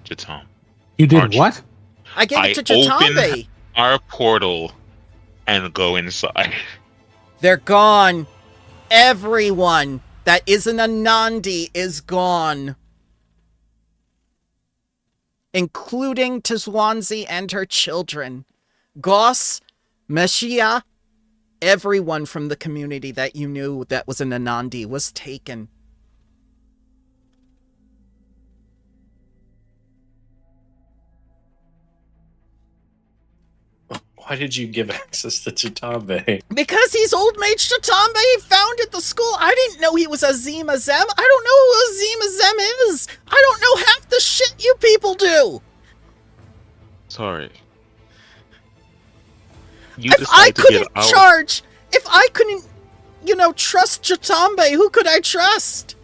Jatam. You did Archie. what? I gave it I to Jatambe. Our portal and go inside. They're gone. Everyone that isn't a Nandi is gone. Including Tizwanzi and her children. Goss, Meshia, everyone from the community that you knew that was an Anandi was taken. Why did you give access to Chitabe? Because he's old mage Jatambe, he founded the school. I didn't know he was Azim Azem. I don't know who Azim Azem is. I don't know half the shit you people do. Sorry. You If I decided to give couldn't our charge, if I couldn't, trust Jatambe, who could I trust?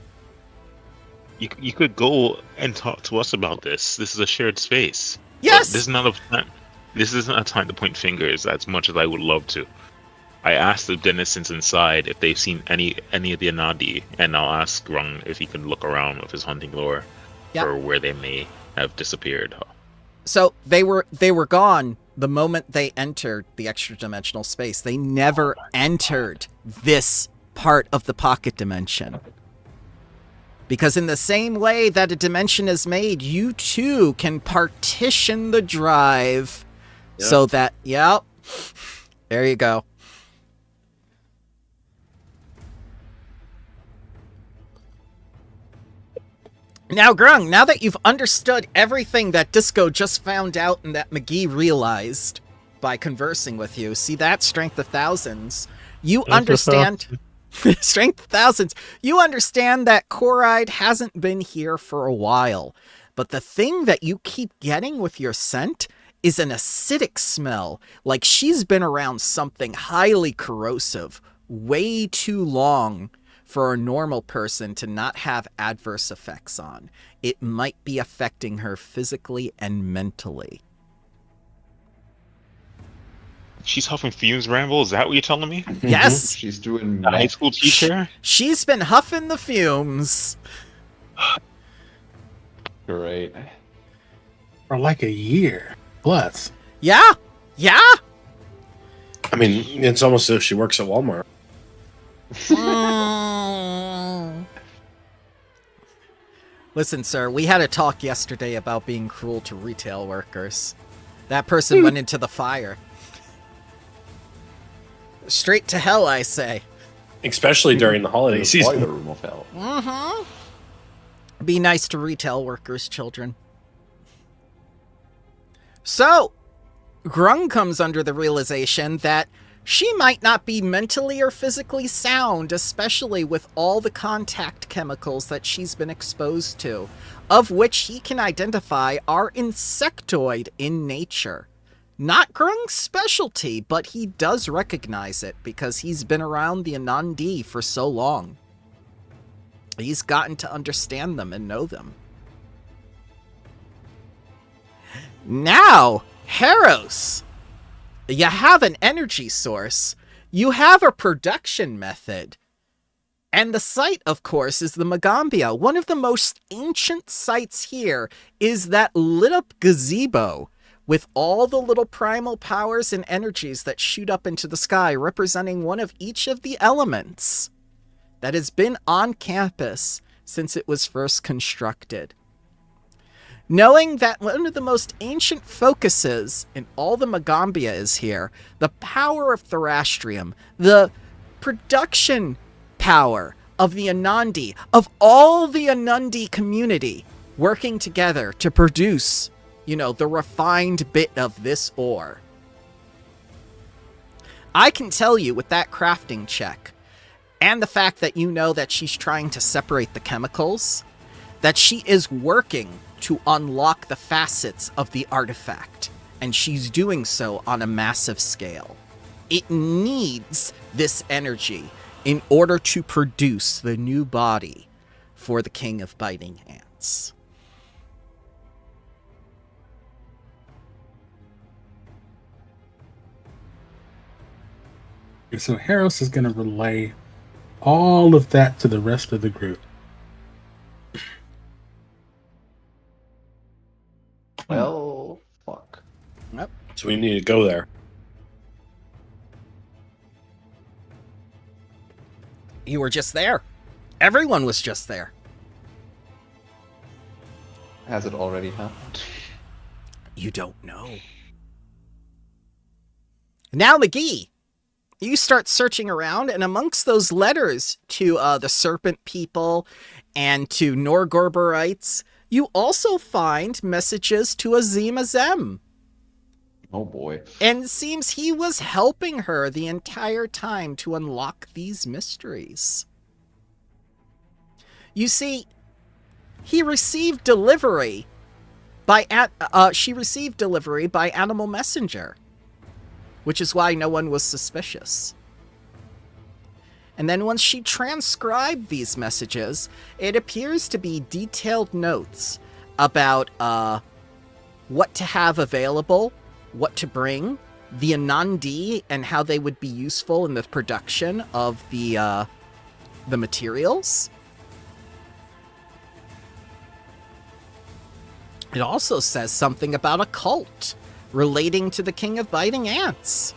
you could go and talk to us about this. This is a shared space. But Yes. this is not a time. This isn't a time to point fingers as much as I would love to. I asked the denizens inside if they've seen any of the Anadi, and I'll ask Rung if he can look around with his hunting lore Yeah. for where they may have disappeared. So they were gone the moment they entered the extra dimensional space. They never entered this part of the pocket dimension. Because in the same way that a dimension is made, you too can partition the drive so that, yep, there you go. Now, Grung, now that you've understood everything that Disco just found out and that McGee realized by conversing with you, see that Strength of Thousands, you understand... Strength of Thousands, you understand that Koride hasn't been here for a while, but the thing that you keep getting with your scent is an acidic smell, like she's been around something highly corrosive way too long for a normal person to not have adverse effects on. It might be affecting her physically and mentally. She's huffing fumes, Ramble. Is that what you're telling me? Yes, She's doing A high school teacher? she's been huffing the fumes. great. For like a year plus. Yeah, yeah. I mean, it's almost as if she works at Walmart. Listen, sir, we had a talk yesterday about being cruel to retail workers. That person went into the fire. Straight to hell, I say. Especially during the holiday The season. boiler room of hell. Mm-hmm. Be nice to retail workers, children. So, Grung comes under the realization that she might not be mentally or physically sound, especially with all the contact chemicals that she's been exposed to, of which he can identify are insectoid in nature. Not Grung's specialty, but he does recognize it because he's been around the Anandi for so long. He's gotten to understand them and know them. Now, Heros, you have an energy source. You have a production method. And the site, of course, is the Magambia. One of the most ancient sites here is that lit up gazebo with all the little primal powers and energies that shoot up into the sky, representing one of each of the elements that has been on campus since it was first constructed. Knowing that one of the most ancient focuses in all the Magambia is here, the power of Therastrium, the production power of the Anandi, of all the Anandi community working together to produce, the refined bit of this ore. I can tell you with that crafting check, and the fact that you know that she's trying to separate the chemicals, that she is working to unlock the facets of the artifact, and she's doing so on a massive scale. It needs this energy in order to produce the new body for the King of Biting Ants. So Heros is going to relay all of that to the rest of the group. Well, fuck. Yep. So we need to go there. You were just there. Everyone was just there. Has it already happened? You don't know. Now, McGee, you start searching around, and amongst those letters to the Serpent People and to Norgorberites, you also find messages to Azim Azem. Oh boy. And it seems he was helping her the entire time to unlock these mysteries. You see, he received delivery by she received delivery by Animal Messenger, which is why no one was suspicious. And then once she transcribed these messages, it appears to be detailed notes about what to have available, what to bring, the Anandi, and how they would be useful in the production of the materials. It also says something about a cult relating to the King of Biting Ants.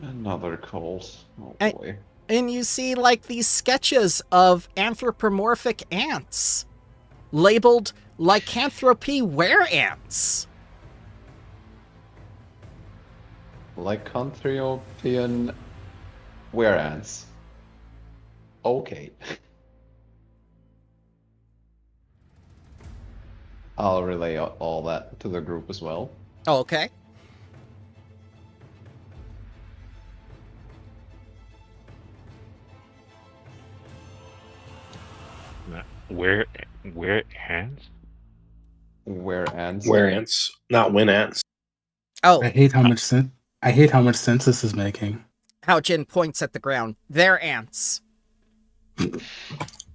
Another cult. Oh And- boy. And you see, these sketches of anthropomorphic ants labeled lycanthropy were-ants. Lycanthropian were-ants. Okay. I'll relay all that to the group as well. Oh, okay. Where hands? Were-ants. Where ants, not win ants. Oh, I hate how much sense this is making. Hao Jin points at the ground. They're ants.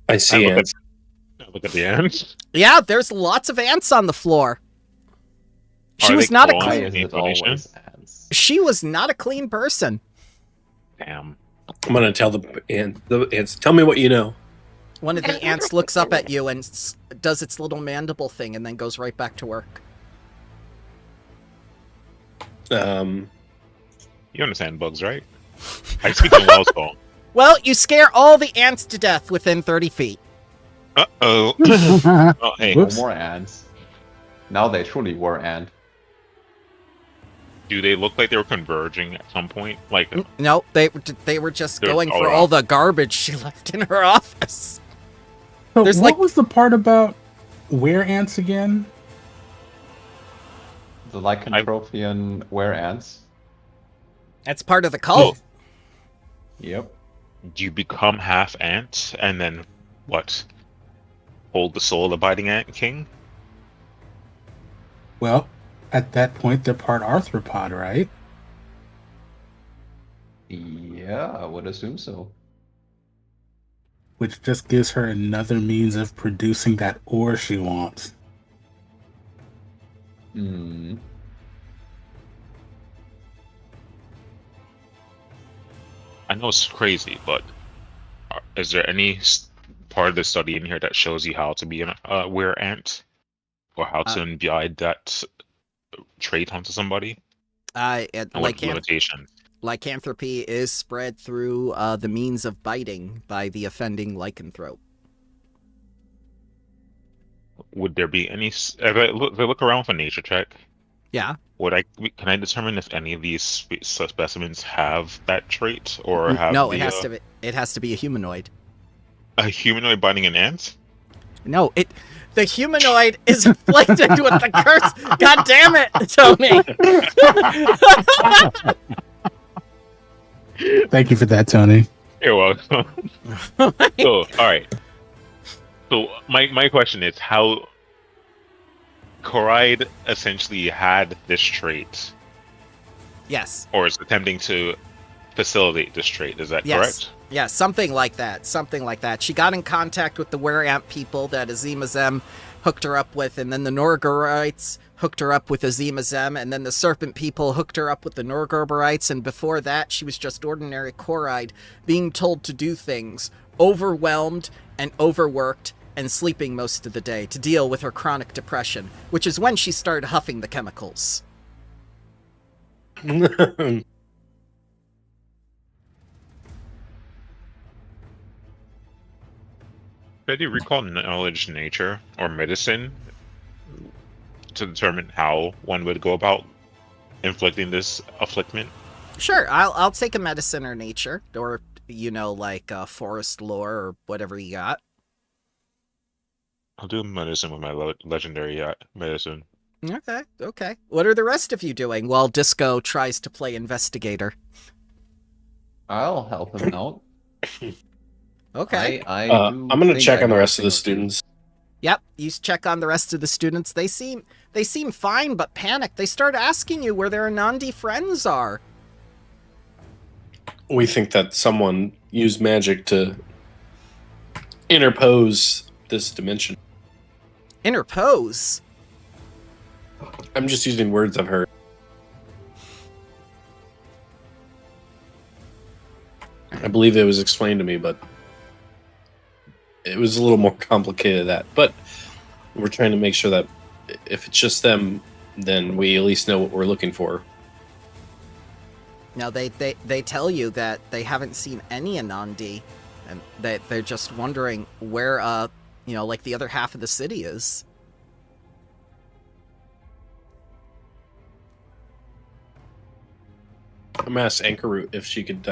I see ants. Look at the ants. Yeah, there's lots of ants on the floor. She Are was they not a clawing? Why clean. is it Information? always ants? She was not a clean person. Damn. I'm gonna tell the ants. Tell me what you know. One of the ants looks up at you and does its little mandible thing and then goes right back to work. You understand bugs, right? I speak in Welsh though. Well, you scare all the ants to death within 30 feet. Uh-oh. Oh, hey. No Whoops. more ants. Now they truly were ant. Do they look like they were converging at some point? Like, No, they were just They're going all for around. all the garbage she left in her office. So There's what was the part about were-ants again? The lycanthropian were-ants. That's part of the cult. Yep. do you become half ant and then what? Hold the soul of the biting ant king? Well, at that point, they're part arthropod, right? Yeah, I would assume so. which just gives her another means of producing that ore she wants. Hmm. I know it's crazy, but is there any part of the study in here that shows you how to be a were ant, or how to imbibe that trait onto somebody? And what limitations? Lycanthropy is spread through the means of biting by the offending lycanthrope. Would there be any? If I look around for nature check, Yeah. Can I determine if any of these specimens have that trait, or have No, it has to be a humanoid. a humanoid biting an ant? No, the humanoid is afflicted with the curse. God damn it, Tony. Thank you for that, Tony. You're welcome. So, all right. So my question is, how Koride essentially had this trait, Yes. or is attempting to facilitate this trait? Is that correct? Yeah, something like that. Something like that. She got in contact with the were-ant people that Azima Zem hooked her up with, and then the Norgorites hooked her up with Azima Zem, and then the Serpent people hooked her up with the Norgerberites, and before that, she was just ordinary Koride, being told to do things, overwhelmed and overworked, and sleeping most of the day to deal with her chronic depression, which is when she started huffing the chemicals. Did you recall knowledge, nature, or medicine to determine how one would go about inflicting this affliction? Sure, I'll take a medicine or nature, or like forest lore or whatever you got. I'll do medicine with my legendary medicine. Okay. What are the rest of you doing while Disco tries to play investigator? I'll help him out. Okay. I'm gonna check on the rest of the students. Yep, you check on the rest of the students. They seem fine, but panicked. They start asking you where their Anandi friends are. We think that someone used magic to interpose this dimension. Interpose? I'm just using words I've heard. I believe it was explained to me, but it was a little more complicated than that. But we're trying to make sure that if it's just them, then we at least know what we're looking for. Now, they tell you that they haven't seen any Anandi, and that they're just wondering where, like the other half of the city is. I'm gonna ask Ankaroot if she could,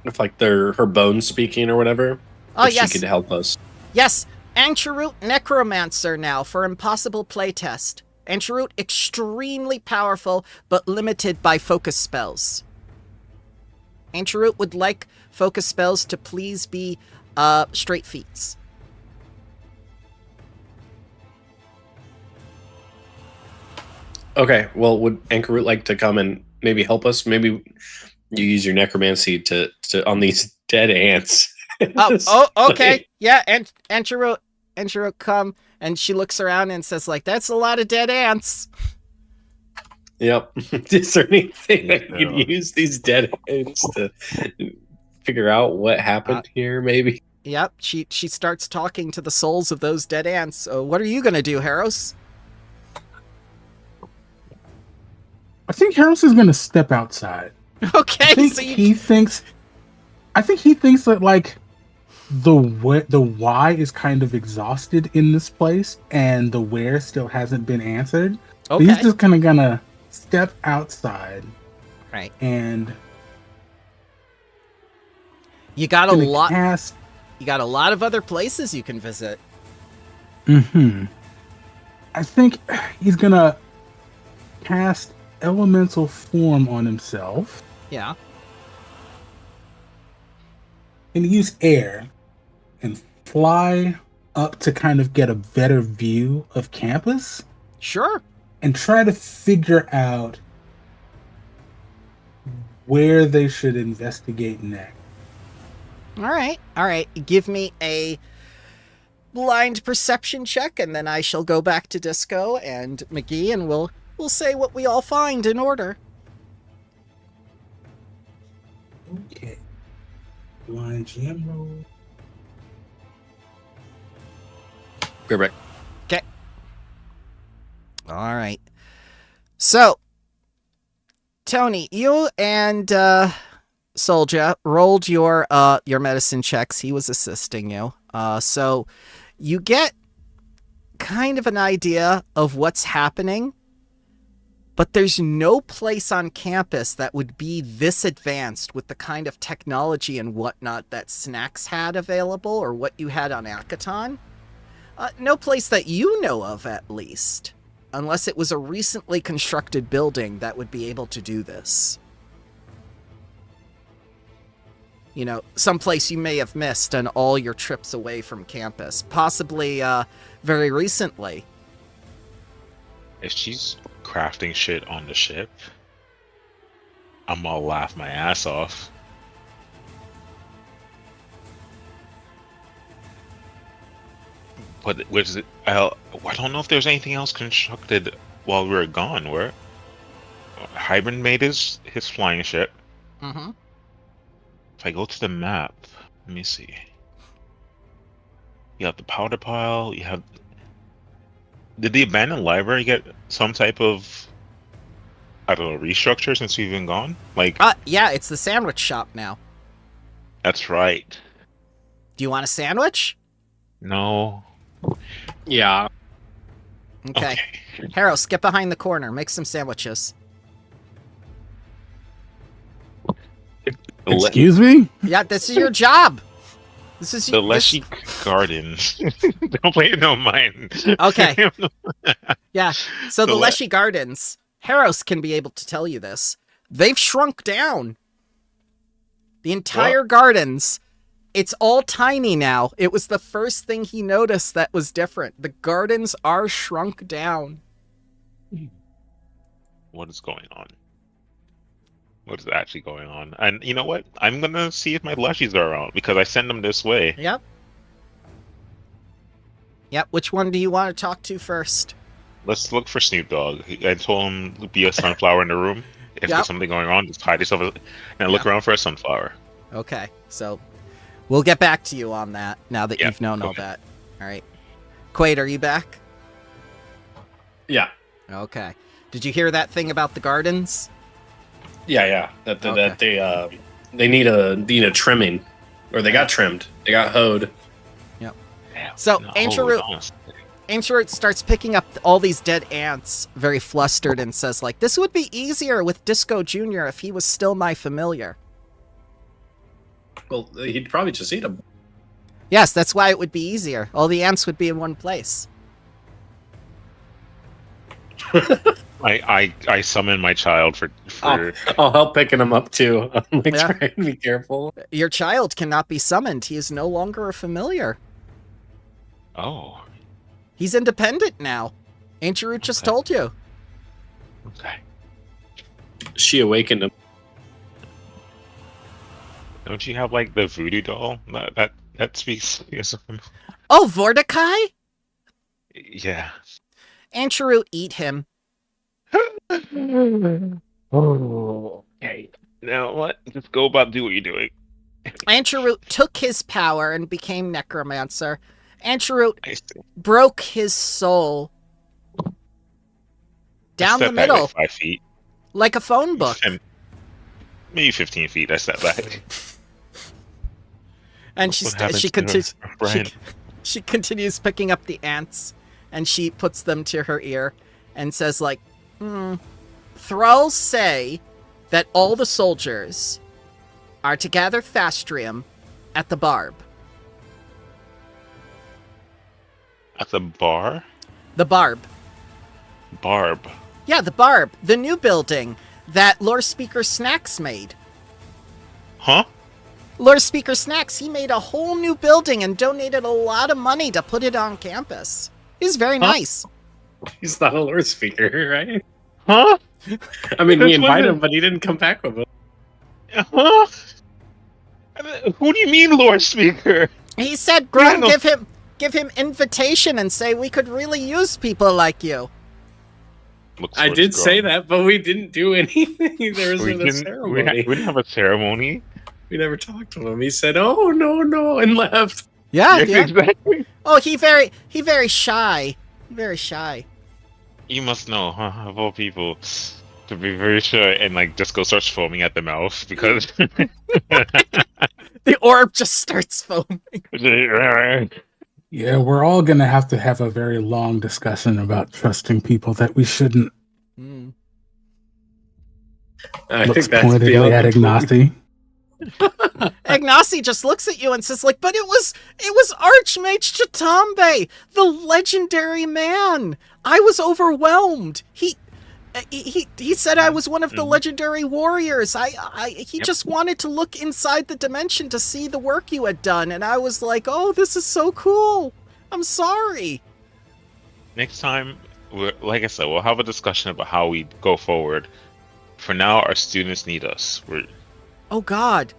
if they're her bones speaking or whatever. Oh, if yes. She could help us. Yes, Ankaroot Necromancer now for impossible playtest. Ankaroot extremely powerful, but limited by focus spells. Ankaroot would like focus spells to please be straight feats. Okay, well, would Ankaroot like to come and maybe help us? Maybe you use your necromancy to on these dead ants. Okay. Yeah, and Ankaroot come, and she looks around and says, that's a lot of dead ants. Yep. Is there anything that you can use these dead ants to figure out what happened here, maybe? Yep, she starts talking to the souls of those dead ants. What are you going to do, Harros? I think Harris is going to step outside. Okay, I think he thinks that the why is kind of exhausted in this place, and the where still hasn't been answered. Okay. So he's just kind of gonna step outside, right? And you got a lot. Cast... You got a lot of other places you can visit. I think he's gonna cast elemental form on himself. Yeah. And use air and fly up to kind of get a better view of campus. Sure. And try to figure out where they should investigate next. All right. Give me a blind perception check, and then I shall go back to Disco and McGee, and we'll say what we all find in order. Okay. Blind GM roll. Correct. All right. So, Tony, you and Soldier rolled your medicine checks. He was assisting you. So you get kind of an idea of what's happening, but there's no place on campus that would be this advanced with the kind of technology and whatnot that Snacks had available or what you had on Akaton. No place that you know of, at least. Unless it was a recently constructed building that would be able to do this. You know, someplace you may have missed on all your trips away from campus. Possibly, very recently. If she's crafting shit on the ship, I'm gonna laugh my ass off. But was it? I don't know if there's anything else constructed while we were gone. Where Hybern made his flying ship. Mm-hmm. If I go to the map, let me see. You have the powder pile. You have. Did the abandoned library get some type of, I don't know, restructure since we've been gone? Like, Yeah, it's the sandwich shop now. that's right. Do you want a sandwich? No. Yeah. Okay. Haros, get behind the corner. Make some sandwiches. Excuse me? Yeah, this is your job. This is The Leshy Gardens. Don't play no mind. Okay. Yeah. So the The Leshy Gardens, Haros can be able to tell you this. They've shrunk down. The entire gardens. It's all tiny now. It was the first thing he noticed that was different. The gardens are shrunk down. What is going on? What is actually going on? And you know what? I'm gonna see if my Leshies are around because I send them this way. Yep. Yep. Which one do you want to talk to first? Let's look for Snoop Dogg. I told him to be a sunflower in the room. If Yep. there's something going on, just hide yourself and look around for a sunflower. Okay. So we'll get back to you on that now that Yeah, you've known all okay. that. All right. Quaid, are you back? Yeah. Okay. Did you hear that thing about the gardens? Yeah. That they need a trimming, or they got trimmed. They got hoed. So, No, Ancient hold Root, on. Ancient Root starts picking up all these dead ants, very flustered, and says, like, this would be easier with Disco Jr. if he was still my familiar. Well, he'd probably just eat them. Yes, that's why it would be easier. All the ants would be in one place. I summon my child for I'll help picking them up too. I'm like, Yeah. trying to be careful. Your child cannot be summoned. He is no longer a familiar. Oh, He's independent now. Ancient Root just Okay. told you. okay. She awakened him. Don't you have like the voodoo doll that speaks? Yes. Oh, Vordakai? Yeah. Ancient Root, eat him. Oh. Okay. Now what? Just go about do what you're doing. Ancient Root took his power and became Necromancer. Ancient Root I see. broke his soul down the Step back middle like 5 feet. like a phone book. Maybe 15 feet. I step back. And What happens to Brian? she continues picking up the ants, and she puts them to her ear and says, like, Thralls say that all the soldiers are to gather Fastrium at the Barb. At the bar? The Barb. Barb. Yeah, the Barb. The new building that Lord Speaker Snacks made. Huh? Lord Speaker Snacks, he made a whole new building and donated a lot of money to put it on campus. He's very nice. He's not a Lord Speaker, right? Huh? I mean, we That's invited what him, but he didn't come back with us. Huh? Who do you mean, Lord Speaker? He said, Grung, no- give him invitation and say we could really use people like you. Looks I towards did say Grom. that, but we didn't do anything. There was We a didn't. ceremony. We didn't have a ceremony. We never talked to him. He said, "Oh no," and left. Yeah, Exactly. Oh, he very shy. Very shy. You must know, huh, of all people, to be very sure and like just go start foaming at the mouth because. The orb just starts foaming. Yeah, we're all gonna have a very long discussion about trusting people that we shouldn't. Mm. I Looks think that's pointedly beyond at the point. Ignacy. Ignacy just looks at you and says, like, but it was Archmage Chitambe, the legendary man. I was overwhelmed. He said I was one of the legendary warriors. He just wanted to look inside the dimension to see the work you had done, and I was like, oh, this is so cool. I'm sorry. Next time, like I said, we'll have a discussion about how we go forward. For now, our students need us. Oh God,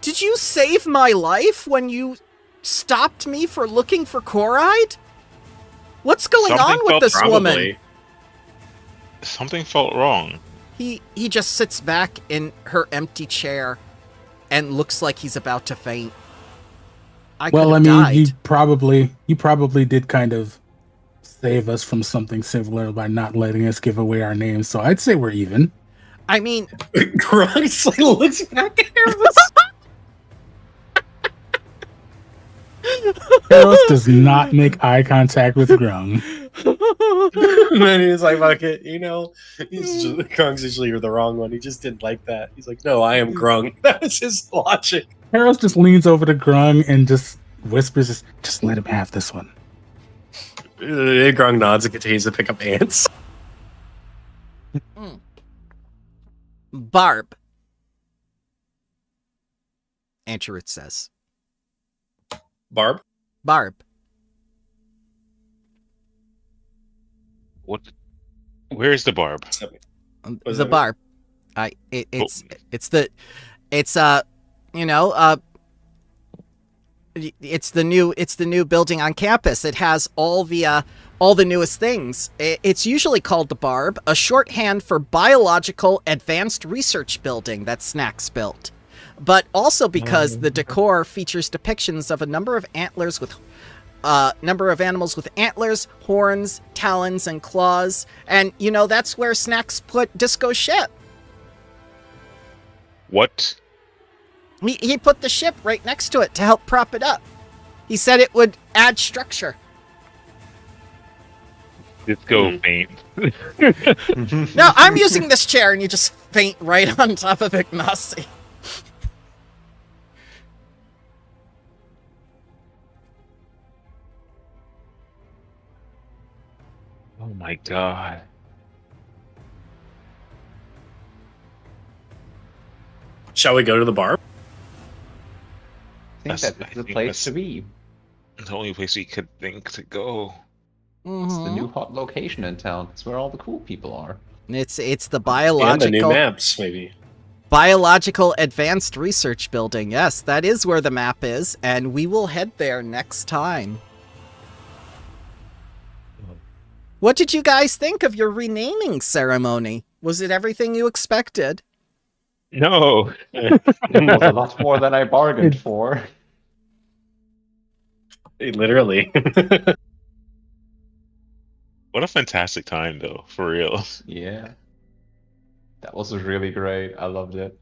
did you save my life when you stopped me for looking for Koride? What's going Something on with felt this woman? Probably. Something felt wrong. He just sits back in her empty chair and looks like he's about to faint. Well, I could've mean, died. you probably did kind of save us from something similar by not letting us give away our names. So I'd say we're even. I mean, Grunts like looks back at her. Eros does not make eye contact with Grung. And then he's like, "Fuck it," Grung's usually the wrong one. He just didn't like that. He's like, "No, I am Grung." That was his logic. Eros just leans over to Grung and just whispers, "Just let him have this one." Grung nods and continues to pick up ants. Barb. Ancherut says. Barb. Barb. What? Where's the barb? Was The that- barb. It's the building on campus. It has all the newest things. It's usually called the Barb, a shorthand for Biological Advanced Research Building that Snacks built. But also because the decor features depictions of a number of animals with antlers, horns, talons, and claws. And, that's where Snacks put Disco ship. What? He put the ship right next to it to help prop it up. He said it would add structure. Let's go faint. No, I'm using this chair, and you just faint right on top of Ignacy. Oh my god. Shall we go to the bar? I think That's- that's I the think place to that's- be. The only place we could think to go. It's the Mhm. new hot location in town. It's where all the cool people are. It's the And the new biological maps, maybe. Advanced Research Building. Yes, that is where the map is, and we will head there next time. What did you guys think of your renaming ceremony? Was it everything you expected? No. It was a lot more than I bargained for. Literally. What a fantastic time, though, for real. Yeah. That was really great. I loved it.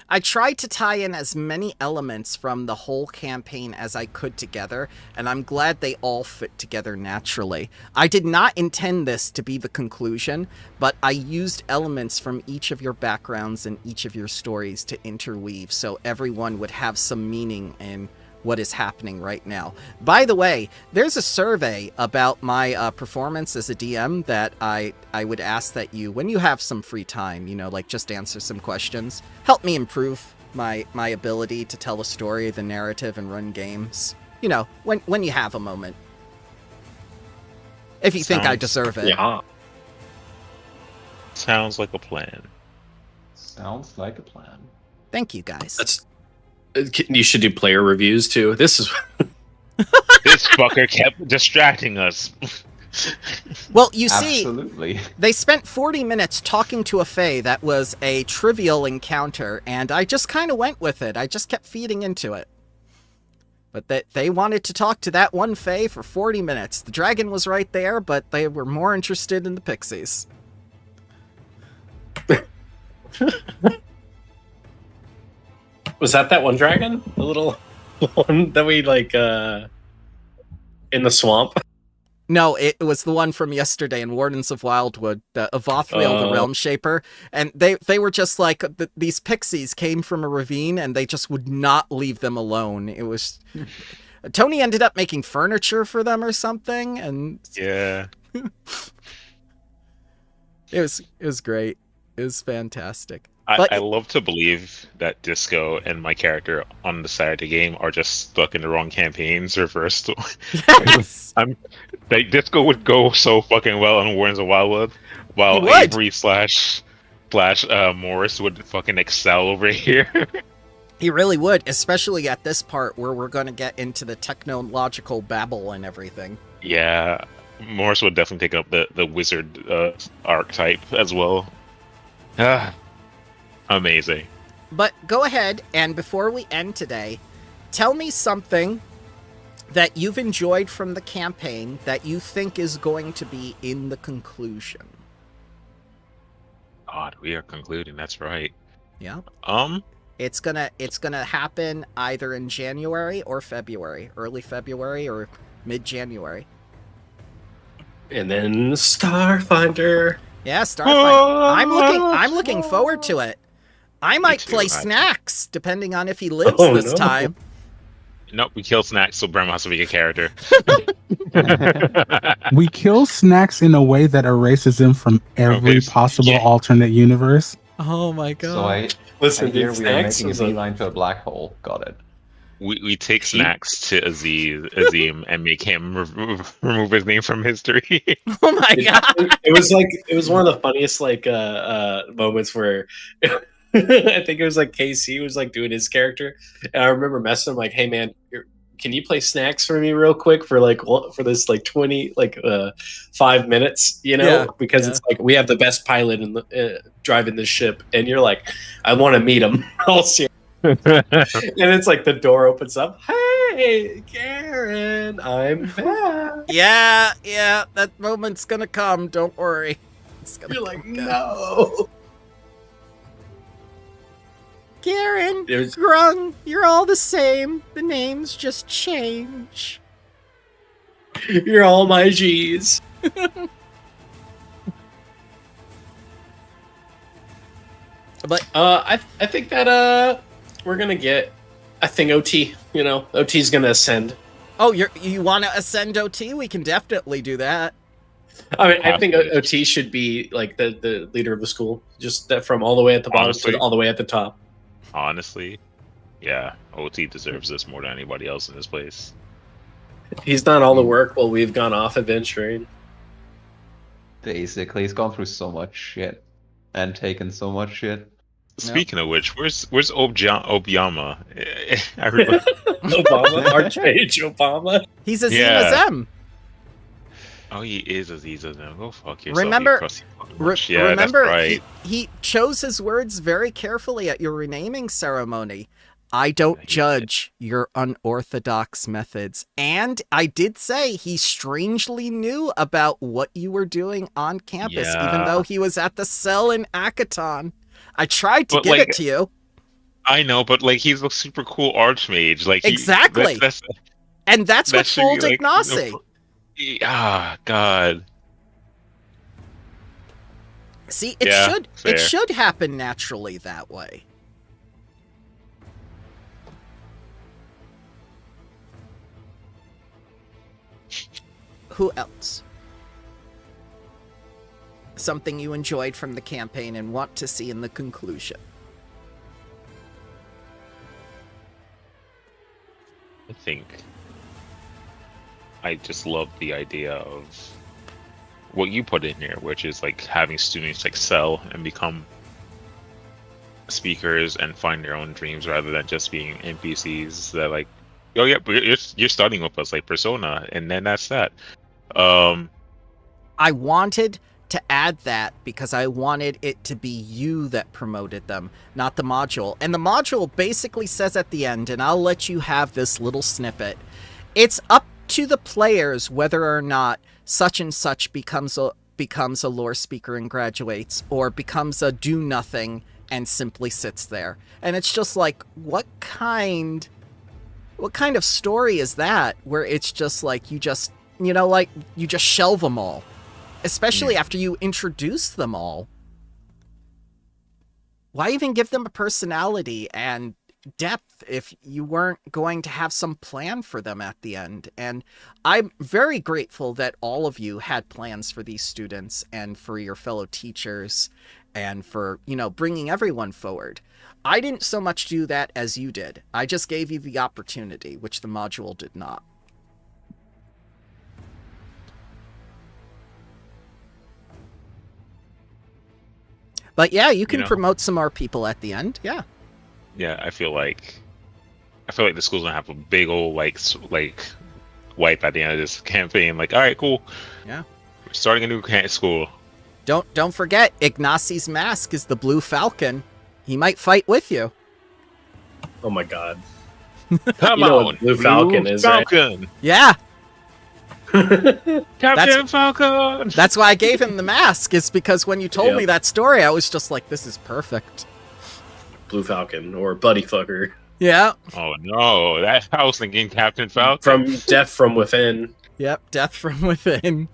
I tried to tie in as many elements from the whole campaign as I could together, and I'm glad they all fit together naturally. I did not intend this to be the conclusion, but I used elements from each of your backgrounds and each of your stories to interweave so everyone would have some meaning in what is happening right now. By the way, there's a survey about my performance as a DM that I would ask that you, when you have some free time, just answer some questions. Help me improve my ability to tell a story, the narrative, and run games. When you have a moment. If you think I Sounds- deserve it. Yeah. Sounds like a plan. Sounds like a plan. Thank you, guys. You should do player reviews too. This is This fucker kept distracting us. Well, you see, Absolutely. they spent 40 minutes talking to a Fae that was a trivial encounter, and I just kind of went with it. I just kept feeding into it. But they wanted to talk to that one Fae for 40 minutes. The dragon was right there, but they were more interested in the pixies. was that one dragon, the little one that we like in the swamp. No, it was the one from yesterday in Wardens of Wildwood, Avothriel, the Realm Shaper. And they were just like, these pixies came from a ravine and they just would not leave them alone. It was... Tony ended up making furniture for them or something, and Yeah. it was great. It was fantastic. I, But- I love to believe that Disco and my character on the side of the game are just stuck in the wrong campaigns reversed. Yes! Like, Disco would go so fucking well on Wardens of Wildwood, while He would. Avery slash Morris would fucking excel over here. He really would, especially at this part where we're going to get into the technological babble and everything. Yeah, Morris would definitely take up the wizard archetype as well. Ah, amazing. But go ahead, and before we end today, tell me something that you've enjoyed from the campaign that you think is going to be in the conclusion. God, we are concluding. That's right. Yeah. It's gonna happen either in January or February, early February or mid-January. And then Starfinder. Yeah, Starfinder. I'm looking forward to it. I might too, play I- Snacks, depending on if he lives Oh, this no. time. Nope, we killed Snacks, so Brem has to be a character. We kill Snacks in a way that erases him from every Okay, possible yeah. alternate universe. Oh my god. So I Listen, hear dude, we are Snacks making a was a- beeline to a black hole. Got it. We take Snacks to Azim and make him remove his name from history. Oh my god. It was one of the funniest moments where I think it was like KC was like doing his character, and I remember messaging him like, "Hey man, can you play Snacks for me real quick for for this 5 minutes, you know, Yeah, because yeah. it's like we have the best pilot in the driving this ship," and you're like, "I want to meet him." All serious. And it's like the door opens up. Hey, Karen, I'm back. Yeah, that moment's gonna come. Don't worry. It's gonna You're like, come. no. Karen, There's- Grung, you're all the same. The names just change. You're all my G's. But I think that we're gonna get a thing OT. You know, OT's gonna ascend. oh, you want to ascend OT? We can definitely do that. I mean, I think OT should be like the leader of the school, just that from all the way at the bottom Honestly. to all the way at the top. Honestly, yeah, OT deserves this more than anybody else in this place. He's done all the work while we've gone off adventuring. Basically, he's gone through so much shit and taken so much shit. Speaking of which, where's Obiama? I remember- Obama, Archmage Obama. He's Azim Yeah. Azem. oh, he is Aziza now. Go fuck yourself. Remember- you crusty fucking bitch. Yeah, Remember, that's right. he chose his words very carefully at your renaming ceremony. I don't He did. judge your unorthodox methods. And I did say he strangely knew about what you were doing on campus, even Yeah. though he was at the cell in Akaton. I tried to But, give like, it to you. I know, but like he's a super cool archmage. Like Exactly. That's And that's that what should fooled be, like, Ignacy. God. See, it Yeah, should fair. it should happen naturally that way. Who else? Something you enjoyed from the campaign and want to see in the conclusion. I think I just love the idea of what you put in here, which is like having students excel and become speakers and find their own dreams rather than just being NPCs that like, oh yeah, but you're starting with us like Persona, and then that's that. I wanted to add that because I wanted it to be you that promoted them, not the module. And the module basically says at the end, and I'll let you have this little snippet, it's up to the players whether or not such and such becomes a lore speaker and graduates, or becomes a do-nothing and simply sits there. And it's just like, what kind of story is that, where it's just like, you just shelve them all? Especially after you introduce them all. Why even give them a personality and depth if you weren't going to have some plan for them at the end? And I'm very grateful that all of you had plans for these students and for your fellow teachers and for, bringing everyone forward. I didn't so much do that as you did. I just gave you the opportunity, which the module did not. But yeah, you can promote some more people at the end. Yeah. Yeah, I feel like the school's gonna have a big old like wipe at the end of this campaign. Like, all right, cool. Yeah. We're starting a new school. Don't forget, Ignacy's mask is the Blue Falcon. He might fight with you. Oh my god. Come You know on, what Blue Falcon is, right? Falcon. Yeah. Captain Falcon. That's why I gave him the mask, is because when you told me that story, I was just like, this is perfect. Blue Falcon, or Buddy Fucker. Yeah. Oh no, I was thinking Captain Falcon. From Death from Within. Yep, Death from Within.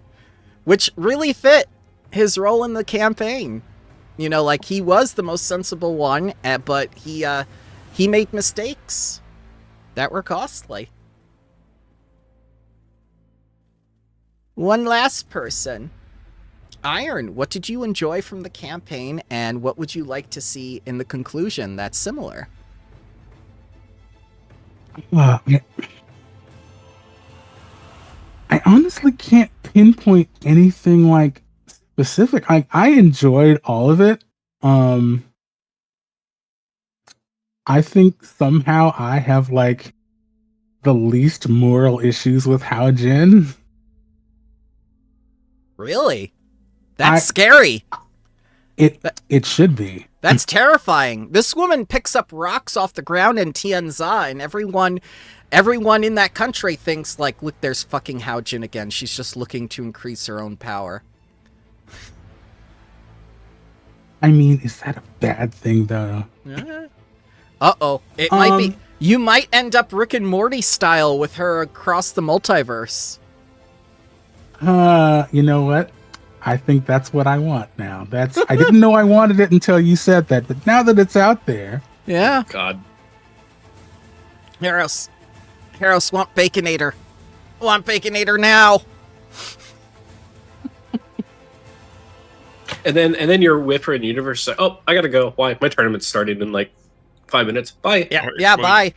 Which really fit his role in the campaign. Like, he was the most sensible one, but he made mistakes that were costly. One last person. Iron, what did you enjoy from the campaign, and what would you like to see in the conclusion that's similar? I honestly can't pinpoint anything like specific. I enjoyed all of it. I think somehow I have like the least moral issues with Haojin. Really? That's scary. It should be. That's terrifying. This woman picks up rocks off the ground in Tianza, and everyone in that country thinks, like, look, there's fucking Haojin again. She's just looking to increase her own power. I mean, is that a bad thing, though? Uh-oh. It might be. You might end up Rick and Morty style with her across the multiverse. You know what? I think that's what I want now. I didn't know I wanted it until you said that, but now that it's out there. Yeah. God. Heros, want Baconator. Want Baconator now. And then you're with her in the universe. Like, oh, I gotta go. Why? My tournament's starting in like 5 minutes. Bye. Yeah, bye.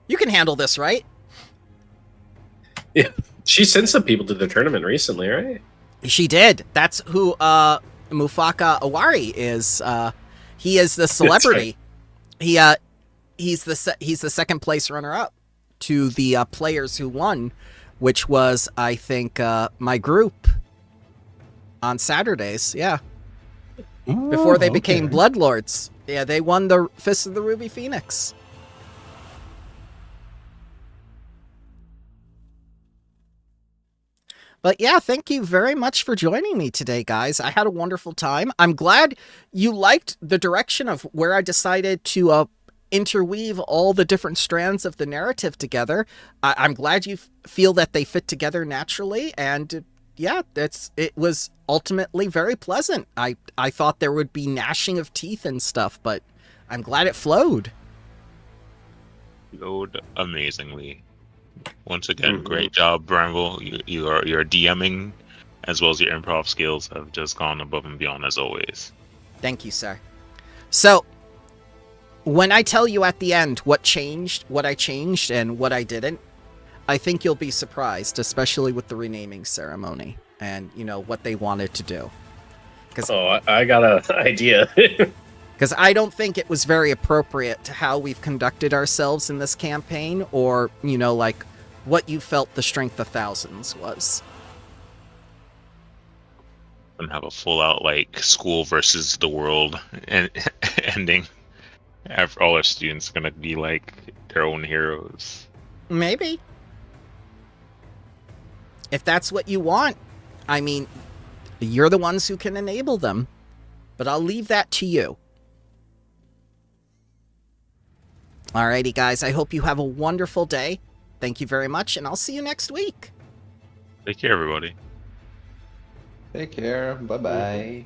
You can handle this, right? Yeah. She sent some people to the tournament recently, right? She did. That's who Mufaka Awari is. He is the celebrity. Right. He's the second place runner up to the players who won, which was, I think, my group on Saturdays. Yeah. Before they became Bloodlords. Yeah, they won the Fist of the Ruby Phoenix. But yeah, thank you very much for joining me today, guys. I had a wonderful time. I'm glad you liked the direction of where I decided to interweave all the different strands of the narrative together. I'm glad you feel that they fit together naturally. And yeah, it was ultimately very pleasant. I thought there would be gnashing of teeth and stuff, but I'm glad it flowed. Flowed amazingly. Once again, great job, Bramble. Your DMing as well as your improv skills have just gone above and beyond as always. Thank you, sir. So, when I tell you at the end what I changed and what I didn't, I think you'll be surprised, especially with the renaming ceremony and, what they wanted to do. I got an idea. Because I don't think it was very appropriate to how we've conducted ourselves in this campaign, or, you know, like, what you felt the Strength of Thousands was. And have a full out like school versus the world and ending. All our students gonna be like their own heroes. Maybe. If that's what you want. I mean, you're the ones who can enable them. But I'll leave that to you. Alrighty, guys. I hope you have a wonderful day. Thank you very much, and I'll see you next week. Take care, everybody. Take care. Bye bye.